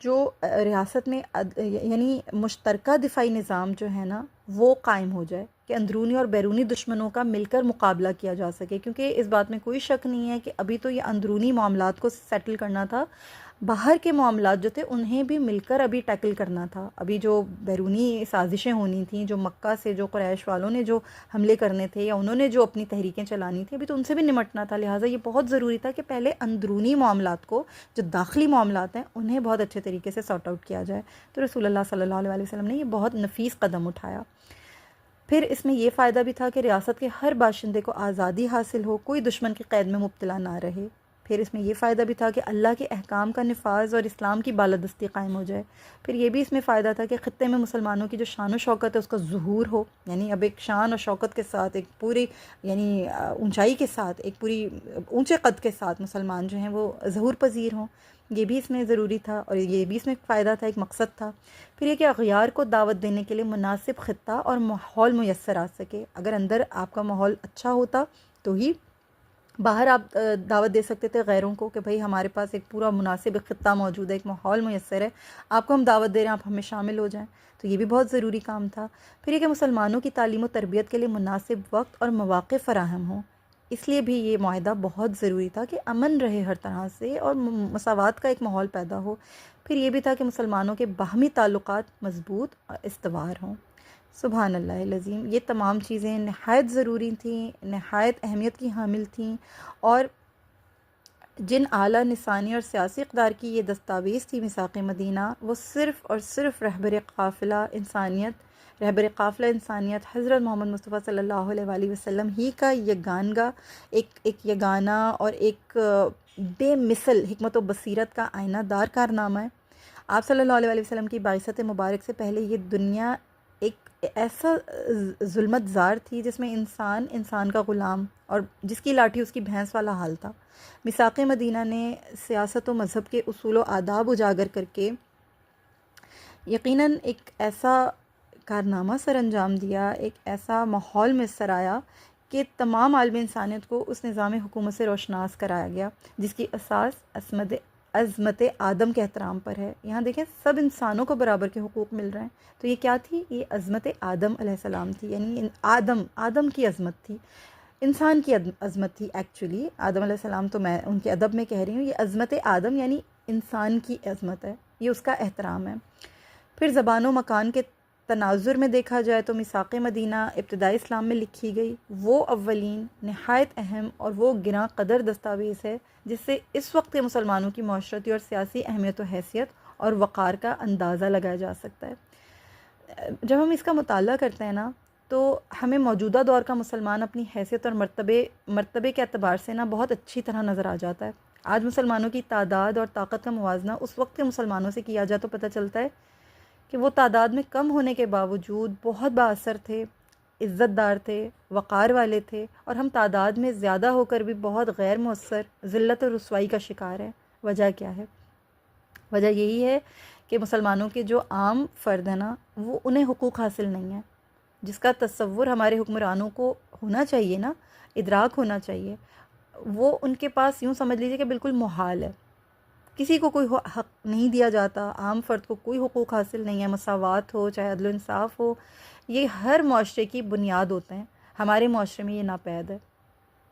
جو ریاست میں یعنی مشترکہ دفاعی نظام جو ہے نا وہ قائم ہو جائے، کہ اندرونی اور بیرونی دشمنوں کا مل کر مقابلہ کیا جا سکے، کیونکہ اس بات میں کوئی شک نہیں ہے کہ ابھی تو یہ اندرونی معاملات کو سیٹل کرنا تھا، باہر کے معاملات جو تھے انہیں بھی مل کر ابھی ٹیکل کرنا تھا۔ ابھی جو بیرونی سازشیں ہونی تھیں، جو مکہ سے جو قریش والوں نے جو حملے کرنے تھے یا انہوں نے جو اپنی تحریکیں چلانی تھیں، ابھی تو ان سے بھی نمٹنا تھا۔ لہٰذا یہ بہت ضروری تھا کہ پہلے اندرونی معاملات کو، جو داخلی معاملات ہیں، انہیں بہت اچھے طریقے سے سارٹ آؤٹ کیا جائے۔ تو رسول اللہ صلی اللہ علیہ وسلم نے یہ بہت نفیس قدم اٹھایا۔ پھر اس میں یہ فائدہ بھی تھا کہ ریاست کے ہر باشندے کو آزادی حاصل ہو، کوئی دشمن کی قید میں مبتلا نہ رہے۔ پھر اس میں یہ فائدہ بھی تھا کہ اللہ کے احکام کا نفاذ اور اسلام کی بالادستی قائم ہو جائے۔ پھر یہ بھی اس میں فائدہ تھا کہ خطے میں مسلمانوں کی جو شان و شوکت ہے اس کا ظہور ہو، یعنی اب ایک شان اور شوکت کے ساتھ، ایک پوری یعنی اونچائی کے ساتھ، ایک پوری اونچے قد کے ساتھ مسلمان جو ہیں وہ ظہور پذیر ہوں۔ یہ بھی اس میں ضروری تھا، اور یہ بھی اس میں فائدہ تھا، ایک مقصد تھا۔ پھر یہ کہ اغیار کو دعوت دینے کے لیے مناسب خطہ اور ماحول میسر آ سکے۔ اگر اندر آپ کا ماحول اچھا ہوتا تو ہی باہر آپ دعوت دے سکتے تھے غیروں کو، کہ بھئی ہمارے پاس ایک پورا مناسب خطہ موجود ہے، ایک ماحول میسر ہے، آپ کو ہم دعوت دے رہے ہیں، آپ ہمیں شامل ہو جائیں۔ تو یہ بھی بہت ضروری کام تھا۔ پھر یہ کہ مسلمانوں کی تعلیم و تربیت کے لیے مناسب وقت اور مواقع فراہم ہوں، اس لیے بھی یہ معاہدہ بہت ضروری تھا کہ امن رہے ہر طرح سے، اور مساوات کا ایک ماحول پیدا ہو۔ پھر یہ بھی تھا کہ مسلمانوں کے باہمی تعلقات مضبوط اور استوار ہوں۔ سبحان اللہ العظیم۔ یہ تمام چیزیں نہایت ضروری تھیں، نہایت اہمیت کی حامل تھیں، اور جن اعلیٰ نسانی اور سیاسی اقدار کی یہ دستاویز تھی میثاق مدینہ، وہ صرف اور صرف رہبر قافلہ انسانیت حضرت محمد مصطفیٰ صلی اللہ علیہ وآلہ وسلم ہی کا ایک یگانہ اور ایک بے مثل حکمت و بصیرت کا آئینہ دار کارنامہ ہے۔ آپ صلی اللہ علیہ وآلہ وسلم کی بعثت مبارک سے پہلے یہ دنیا ایک ایسا ظلمت زار تھی جس میں انسان کا غلام، اور جس کی لاٹھی اس کی بھینس والا حال تھا۔ میثاق مدینہ نے سیاست و مذہب کے اصول و آداب اجاگر کر کے یقیناً ایک ایسا کارنامہ سر انجام دیا، ایک ایسا ماحول میں سرایا کہ تمام عالم انسانیت کو اس نظام حکومت سے روشناس کرایا گیا جس کی اساس عظمت آدم کے احترام پر ہے۔ یہاں دیکھیں، سب انسانوں کو برابر کے حقوق مل رہے ہیں، تو یہ کیا تھی؟ یہ عظمت آدم علیہ السلام تھی، یعنی آدم کی عظمت تھی، انسان کی عظمت تھی۔ ایکچولی آدم علیہ السلام تو میں ان کے ادب میں کہہ رہی ہوں، یہ عظمت آدم یعنی انسان کی عظمت ہے، یہ اس کا احترام ہے۔ پھر زبان و مکان کے تناظر میں دیکھا جائے تو میثاق مدینہ ابتدائی اسلام میں لکھی گئی وہ اولین، نہایت اہم اور وہ گراں قدر دستاویز ہے جس سے اس وقت کے مسلمانوں کی معاشرتی اور سیاسی اہمیت و حیثیت اور وقار کا اندازہ لگایا جا سکتا ہے۔ جب ہم اس کا مطالعہ کرتے ہیں نا تو ہمیں موجودہ دور کا مسلمان اپنی حیثیت اور مرتبے کے اعتبار سے نا بہت اچھی طرح نظر آ جاتا ہے۔ آج مسلمانوں کی تعداد اور طاقت کا موازنہ اس وقت کے مسلمانوں سے کیا جائے تو پتہ چلتا ہے کہ وہ تعداد میں کم ہونے کے باوجود بہت با اثر تھے، عزت دار تھے، وقار والے تھے، اور ہم تعداد میں زیادہ ہو کر بھی بہت غیر مؤثر، ذلت اور رسوائی کا شکار ہیں۔ وجہ کیا ہے؟ وجہ یہی ہے کہ مسلمانوں کے جو عام فرد ہیں نا، وہ انہیں حقوق حاصل نہیں ہیں، جس کا تصور ہمارے حکمرانوں کو ہونا چاہیے نا، ادراک ہونا چاہیے، وہ ان کے پاس یوں سمجھ لیجیے کہ بالکل محال ہے۔ کسی کو کوئی حق نہیں دیا جاتا، عام فرد کو کوئی حقوق حاصل نہیں ہے، مساوات ہو چاہے عدل و انصاف ہو، یہ ہر معاشرے کی بنیاد ہوتے ہیں۔ ہمارے معاشرے میں یہ ناپید ہے۔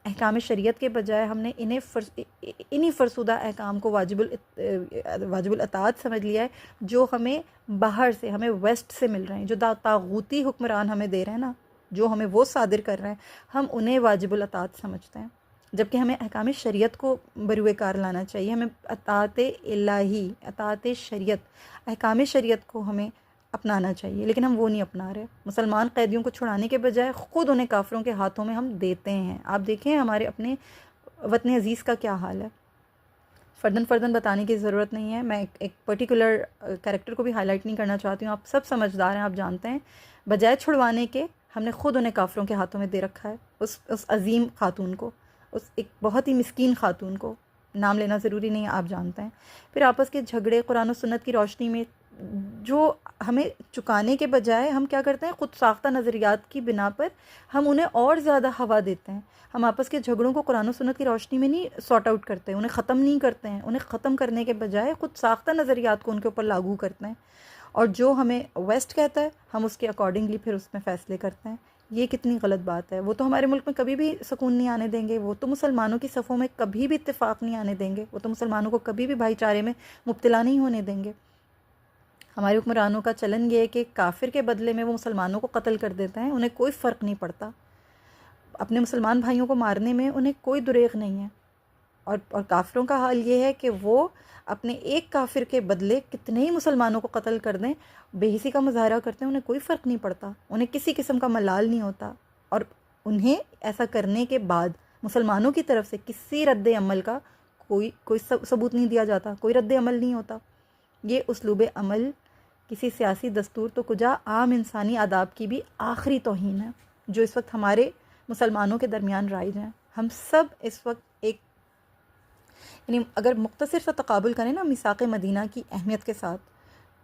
احکام شریعت کے بجائے ہم نے انہی فرسودہ احکام کو واجب الاطاعت سمجھ لیا ہے، جو ہمیں باہر سے، ہمیں ویسٹ سے مل رہے ہیں، جو طاغوتی حکمران ہمیں دے رہے ہیں نا، جو ہمیں وہ صادر کر رہے ہیں، ہم انہیں واجب الاطاعت سمجھتے ہیں، جبکہ ہمیں احکام شریعت کو بروئے کار لانا چاہیے۔ ہمیں اطاعت الہی، اطاعت شریعت، احکام شریعت کو ہمیں اپنانا چاہیے، لیکن ہم وہ نہیں اپنا رہے۔ مسلمان قیدیوں کو چھڑانے کے بجائے خود انہیں کافروں کے ہاتھوں میں ہم دیتے ہیں۔ آپ دیکھیں ہمارے اپنے وطن عزیز کا کیا حال ہے۔ فردن بتانے کی ضرورت نہیں ہے، میں ایک پرٹیکولر کریکٹر کو بھی ہائی لائٹ نہیں کرنا چاہتی ہوں، آپ سب سمجھدار ہیں، آپ جانتے ہیں، بجائے چھڑوانے کے ہم نے خود انہیں کافروں کے ہاتھوں میں دے رکھا ہے، اس عظیم خاتون کو، اس ایک بہت ہی مسکین خاتون کو، نام لینا ضروری نہیں ہے، آپ جانتے ہیں۔ پھر آپس کے جھگڑے قرآن و سنت کی روشنی میں جو ہمیں چکانے کے بجائے ہم کیا کرتے ہیں، خود ساختہ نظریات کی بنا پر ہم انہیں اور زیادہ ہوا دیتے ہیں۔ ہم آپس کے جھگڑوں کو قرآن و سنت کی روشنی میں نہیں سارٹ آؤٹ کرتے، انہیں ختم نہیں کرتے ہیں، انہیں ختم کرنے کے بجائے خود ساختہ نظریات کو ان کے اوپر لاگو کرتے ہیں، اور جو ہمیں ویسٹ کہتا ہے ہم اس کے اکارڈنگلی پھر اس میں فیصلے کرتے ہیں۔ یہ کتنی غلط بات ہے۔ وہ تو ہمارے ملک میں کبھی بھی سکون نہیں آنے دیں گے، وہ تو مسلمانوں کی صفوں میں کبھی بھی اتفاق نہیں آنے دیں گے، وہ تو مسلمانوں کو کبھی بھی بھائی چارے میں مبتلا نہیں ہونے دیں گے۔ ہمارے حکمرانوں کا چلن یہ ہے کہ کافر کے بدلے میں وہ مسلمانوں کو قتل کر دیتے ہیں، انہیں کوئی فرق نہیں پڑتا، اپنے مسلمان بھائیوں کو مارنے میں انہیں کوئی دریغ نہیں ہے، اور کافروں کا حال یہ ہے کہ وہ اپنے ایک کافر کے بدلے کتنے ہی مسلمانوں کو قتل کر دیں، بے حسی کا مظاہرہ کرتے ہیں، انہیں کوئی فرق نہیں پڑتا، انہیں کسی قسم کا ملال نہیں ہوتا، اور انہیں ایسا کرنے کے بعد مسلمانوں کی طرف سے کسی رد عمل کا کوئی ثبوت نہیں دیا جاتا، کوئی رد عمل نہیں ہوتا۔ یہ اسلوب عمل کسی سیاسی دستور تو کجا، عام انسانی آداب کی بھی آخری توہین ہے، جو اس وقت ہمارے مسلمانوں کے درمیان رائج ہیں۔ ہم سب اس وقت ایک، یعنی اگر مختصر سا تقابل کریں نا میثاق مدینہ کی اہمیت کے ساتھ،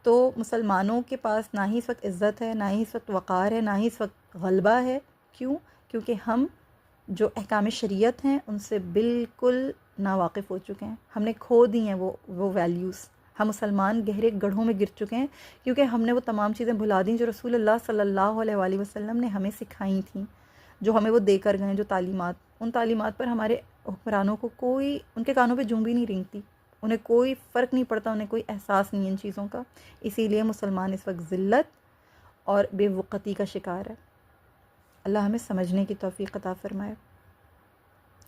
تو مسلمانوں کے پاس نہ ہی اس وقت عزت ہے، نہ ہی اس وقت وقار ہے، نہ ہی اس وقت غلبہ ہے۔ کیوں؟ کیونکہ ہم جو احکام شریعت ہیں ان سے بالکل ناواقف ہو چکے ہیں، ہم نے کھو دی ہیں وہ ویلیوز۔ ہم مسلمان گہرے گڑھوں میں گر چکے ہیں، کیونکہ ہم نے وہ تمام چیزیں بھلا دیں جو رسول اللہ صلی اللہ علیہ وآلہ وسلم نے ہمیں سکھائی تھیں، جو ہمیں وہ دے کر گئے، جو تعلیمات، ان تعلیمات پر ہمارے حکمرانوں کو کوئی، ان کے کانوں پہ جوں بھی نہیں رینگتی، انہیں کوئی فرق نہیں پڑتا، انہیں کوئی احساس نہیں ان چیزوں کا۔ اسی لیے مسلمان اس وقت ذلت اور بے وقتی کا شکار ہے۔ اللہ ہمیں سمجھنے کی توفیق عطا فرمائے۔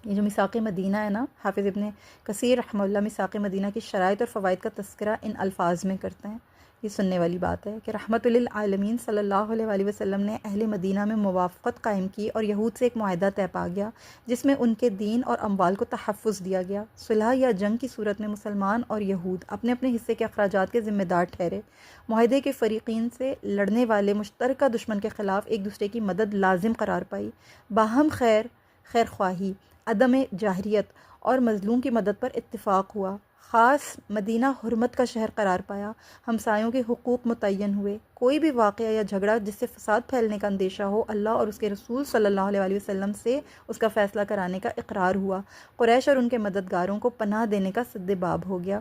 یہ جو میثاق مدینہ ہے نا، حافظ ابن کثیر رحمہ اللہ میثاق مدینہ کی شرائط اور فوائد کا تذکرہ ان الفاظ میں کرتے ہیں، یہ سننے والی بات ہے کہ رحمت للعالمین صلی اللہ علیہ وآلہ وسلم نے اہل مدینہ میں موافقت قائم کی، اور یہود سے ایک معاہدہ طے پا گیا جس میں ان کے دین اور اموال کو تحفظ دیا گیا۔ صلح یا جنگ کی صورت میں مسلمان اور یہود اپنے اپنے حصے کے اخراجات کے ذمہ دار ٹھہرے۔ معاہدے کے فریقین سے لڑنے والے مشترکہ دشمن کے خلاف ایک دوسرے کی مدد لازم قرار پائی، باہم خیر خواہی، عدم جاہریت اور مظلوم کی مدد پر اتفاق ہوا۔ خاص مدینہ حرمت کا شہر قرار پایا، ہمسایوں کے حقوق متعین ہوئے، کوئی بھی واقعہ یا جھگڑا جس سے فساد پھیلنے کا اندیشہ ہو، اللہ اور اس کے رسول صلی اللہ علیہ وآلہ وسلم سے اس کا فیصلہ کرانے کا اقرار ہوا، قریش اور ان کے مددگاروں کو پناہ دینے کا سد باب ہو گیا۔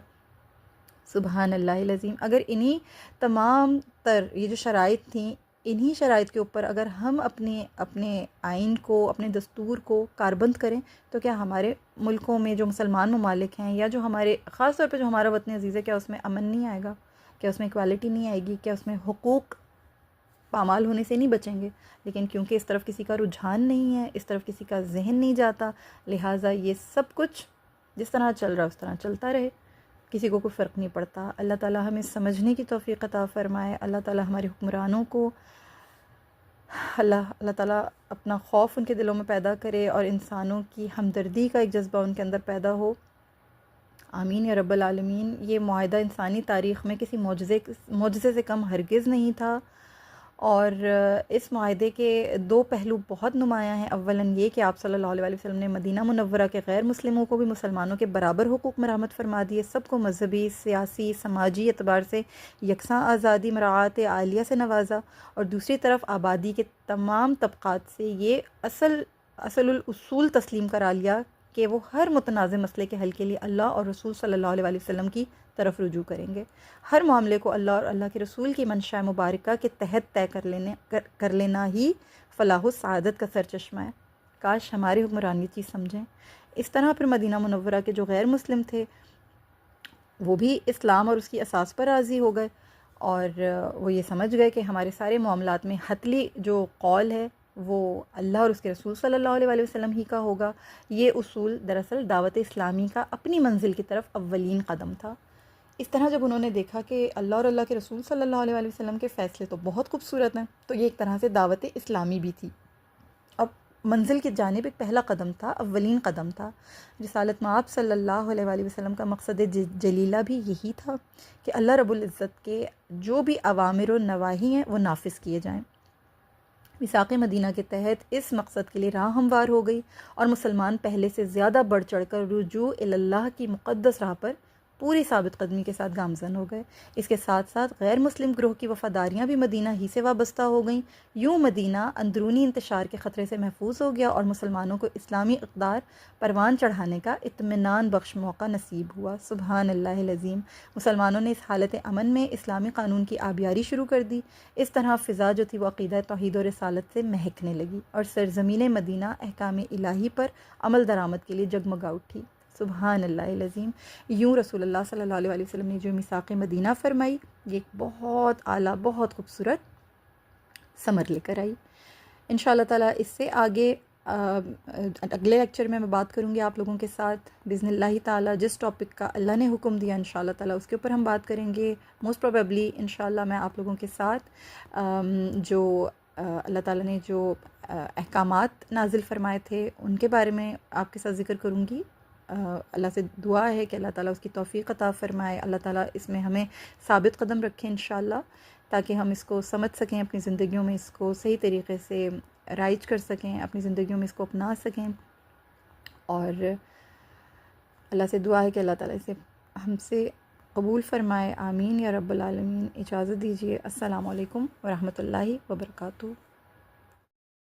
سبحان اللہ العظیم۔ اگر انہی تمام تر یہ جو شرائط تھیں، انہی شرائط کے اوپر اگر ہم اپنے آئین کو، اپنے دستور کو کاربند کریں، تو کیا ہمارے ملکوں میں جو مسلمان ممالک ہیں، یا جو ہمارے خاص طور پہ جو ہمارا وطن عزیز ہے، کیا اس میں امن نہیں آئے گا؟ کیا اس میں ایکوالٹی نہیں آئے گی؟ کیا اس میں حقوق پامال ہونے سے نہیں بچیں گے؟ لیکن کیونکہ اس طرف کسی کا رجحان نہیں ہے، اس طرف کسی کا ذہن نہیں جاتا، لہٰذا یہ سب کچھ جس طرح چل رہا اس طرح چلتا رہے، کسی کو کوئی فرق نہیں پڑتا۔ اللہ تعالیٰ ہمیں سمجھنے کی توفیق عطا فرمائے۔ اللہ تعالیٰ ہمارے حکمرانوں کو، اللہ تعالیٰ اپنا خوف ان کے دلوں میں پیدا کرے، اور انسانوں کی ہمدردی کا ایک جذبہ ان کے اندر پیدا ہو۔ آمین یا رب العالمین۔ یہ معاہدہ انسانی تاریخ میں کسی معجزے سے کم ہرگز نہیں تھا، اور اس معاہدے کے دو پہلو بہت نمایاں ہیں۔ اولاً یہ کہ آپ صلی اللہ علیہ وآلہ وسلم نے مدینہ منورہ کے غیر مسلموں کو بھی مسلمانوں کے برابر حقوق مرحمت فرما دیے، سب کو مذہبی، سیاسی، سماجی اعتبار سے یکساں آزادی مراعات عالیہ سے نوازا، اور دوسری طرف آبادی کے تمام طبقات سے یہ اصل الاصول تسلیم کرا لیا کہ وہ ہر متنازع مسئلے کے حل کے لیے اللہ اور رسول صلی اللہ علیہ وآلہ وسلم کی طرف رجوع کریں گے۔ ہر معاملے کو اللہ اور اللہ کے رسول کی منشاء مبارکہ کے تحت طے کر لینا ہی فلاح و سعادت کا سرچشمہ ہے۔ کاش ہماری حکمرانی چیز سمجھیں۔ اس طرح پھر مدینہ منورہ کے جو غیر مسلم تھے وہ بھی اسلام اور اس کی اساس پر راضی ہو گئے، اور وہ یہ سمجھ گئے کہ ہمارے سارے معاملات میں حتمی جو قول ہے وہ اللہ اور اس کے رسول صلی اللہ علیہ وآلہ وسلم ہی کا ہوگا۔ یہ اصول دراصل دعوت اسلامی کا اپنی منزل کی طرف اولین قدم تھا۔ اس طرح جب انہوں نے دیکھا کہ اللہ اور اللہ کے رسول صلی اللہ علیہ وآلہ وسلم کے فیصلے تو بہت خوبصورت ہیں، تو یہ ایک طرح سے دعوت اسلامی بھی تھی۔ اب منزل کی جانب ایک پہلا قدم تھا، اولین قدم تھا۔ رسالت مآب صلی اللہ علیہ وآلہ وسلم کا مقصد جلیلہ بھی یہی تھا کہ اللہ رب العزت کے جو بھی اوامر و نواہی ہیں وہ نافذ کیے جائیں۔ میثاق مدینہ کے تحت اس مقصد کے لیے راہ ہموار ہو گئی، اور مسلمان پہلے سے زیادہ بڑھ چڑھ کر رجوع اللہ کی مقدس راہ پر پوری ثابت قدمی کے ساتھ گامزن ہو گئے۔ اس کے ساتھ ساتھ غیر مسلم گروہ کی وفاداریاں بھی مدینہ ہی سے وابستہ ہو گئیں۔ یوں مدینہ اندرونی انتشار کے خطرے سے محفوظ ہو گیا، اور مسلمانوں کو اسلامی اقدار پروان چڑھانے کا اطمینان بخش موقع نصیب ہوا۔ سبحان اللہ العظیم۔ مسلمانوں نے اس حالت امن میں اسلامی قانون کی آبیاری شروع کر دی۔ اس طرح فضا جو تھی وہ عقیدہ توحید و رسالت سے مہکنے لگی، اور سرزمین مدینہ احکام الہی پر عمل درآمد کے لیے جگمگا اٹھی۔ سبحان اللہ العظیم۔ یوں رسول اللہ صلی اللہ علیہ وآلہ وسلم نے جو میثاق مدینہ فرمائی، یہ ایک بہت اعلیٰ، بہت خوبصورت ثمر لے کر آئی۔ انشاءاللہ تعالیٰ اس سے آگے اگلے لیکچر میں بات کروں گی آپ لوگوں کے ساتھ بِإِذْنِ اللہ تعالیٰ۔ جس ٹاپک کا اللہ نے حکم دیا انشاءاللہ تعالیٰ اس کے اوپر ہم بات کریں گے۔ موسٹ پروبیبلی انشاءاللہ میں آپ لوگوں کے ساتھ جو اللہ تعالیٰ نے جو احکامات نازل فرمائے تھے ان کے بارے میں آپ کے ساتھ ذکر کروں گی۔ اللہ سے دعا ہے کہ اللہ تعالیٰ اس کی توفیق عطا فرمائے، اللہ تعالیٰ اس میں ہمیں ثابت قدم رکھیں انشاءاللہ، تاکہ ہم اس کو سمجھ سکیں، اپنی زندگیوں میں اس کو صحیح طریقے سے رائج کر سکیں، اپنی زندگیوں میں اس کو اپنا سکیں۔ اور اللہ سے دعا ہے کہ اللہ تعالیٰ اسے ہم سے قبول فرمائے، آمین یا رب العالمین۔ اجازت دیجیے، السلام علیکم ورحمۃ اللہ وبرکاتہ۔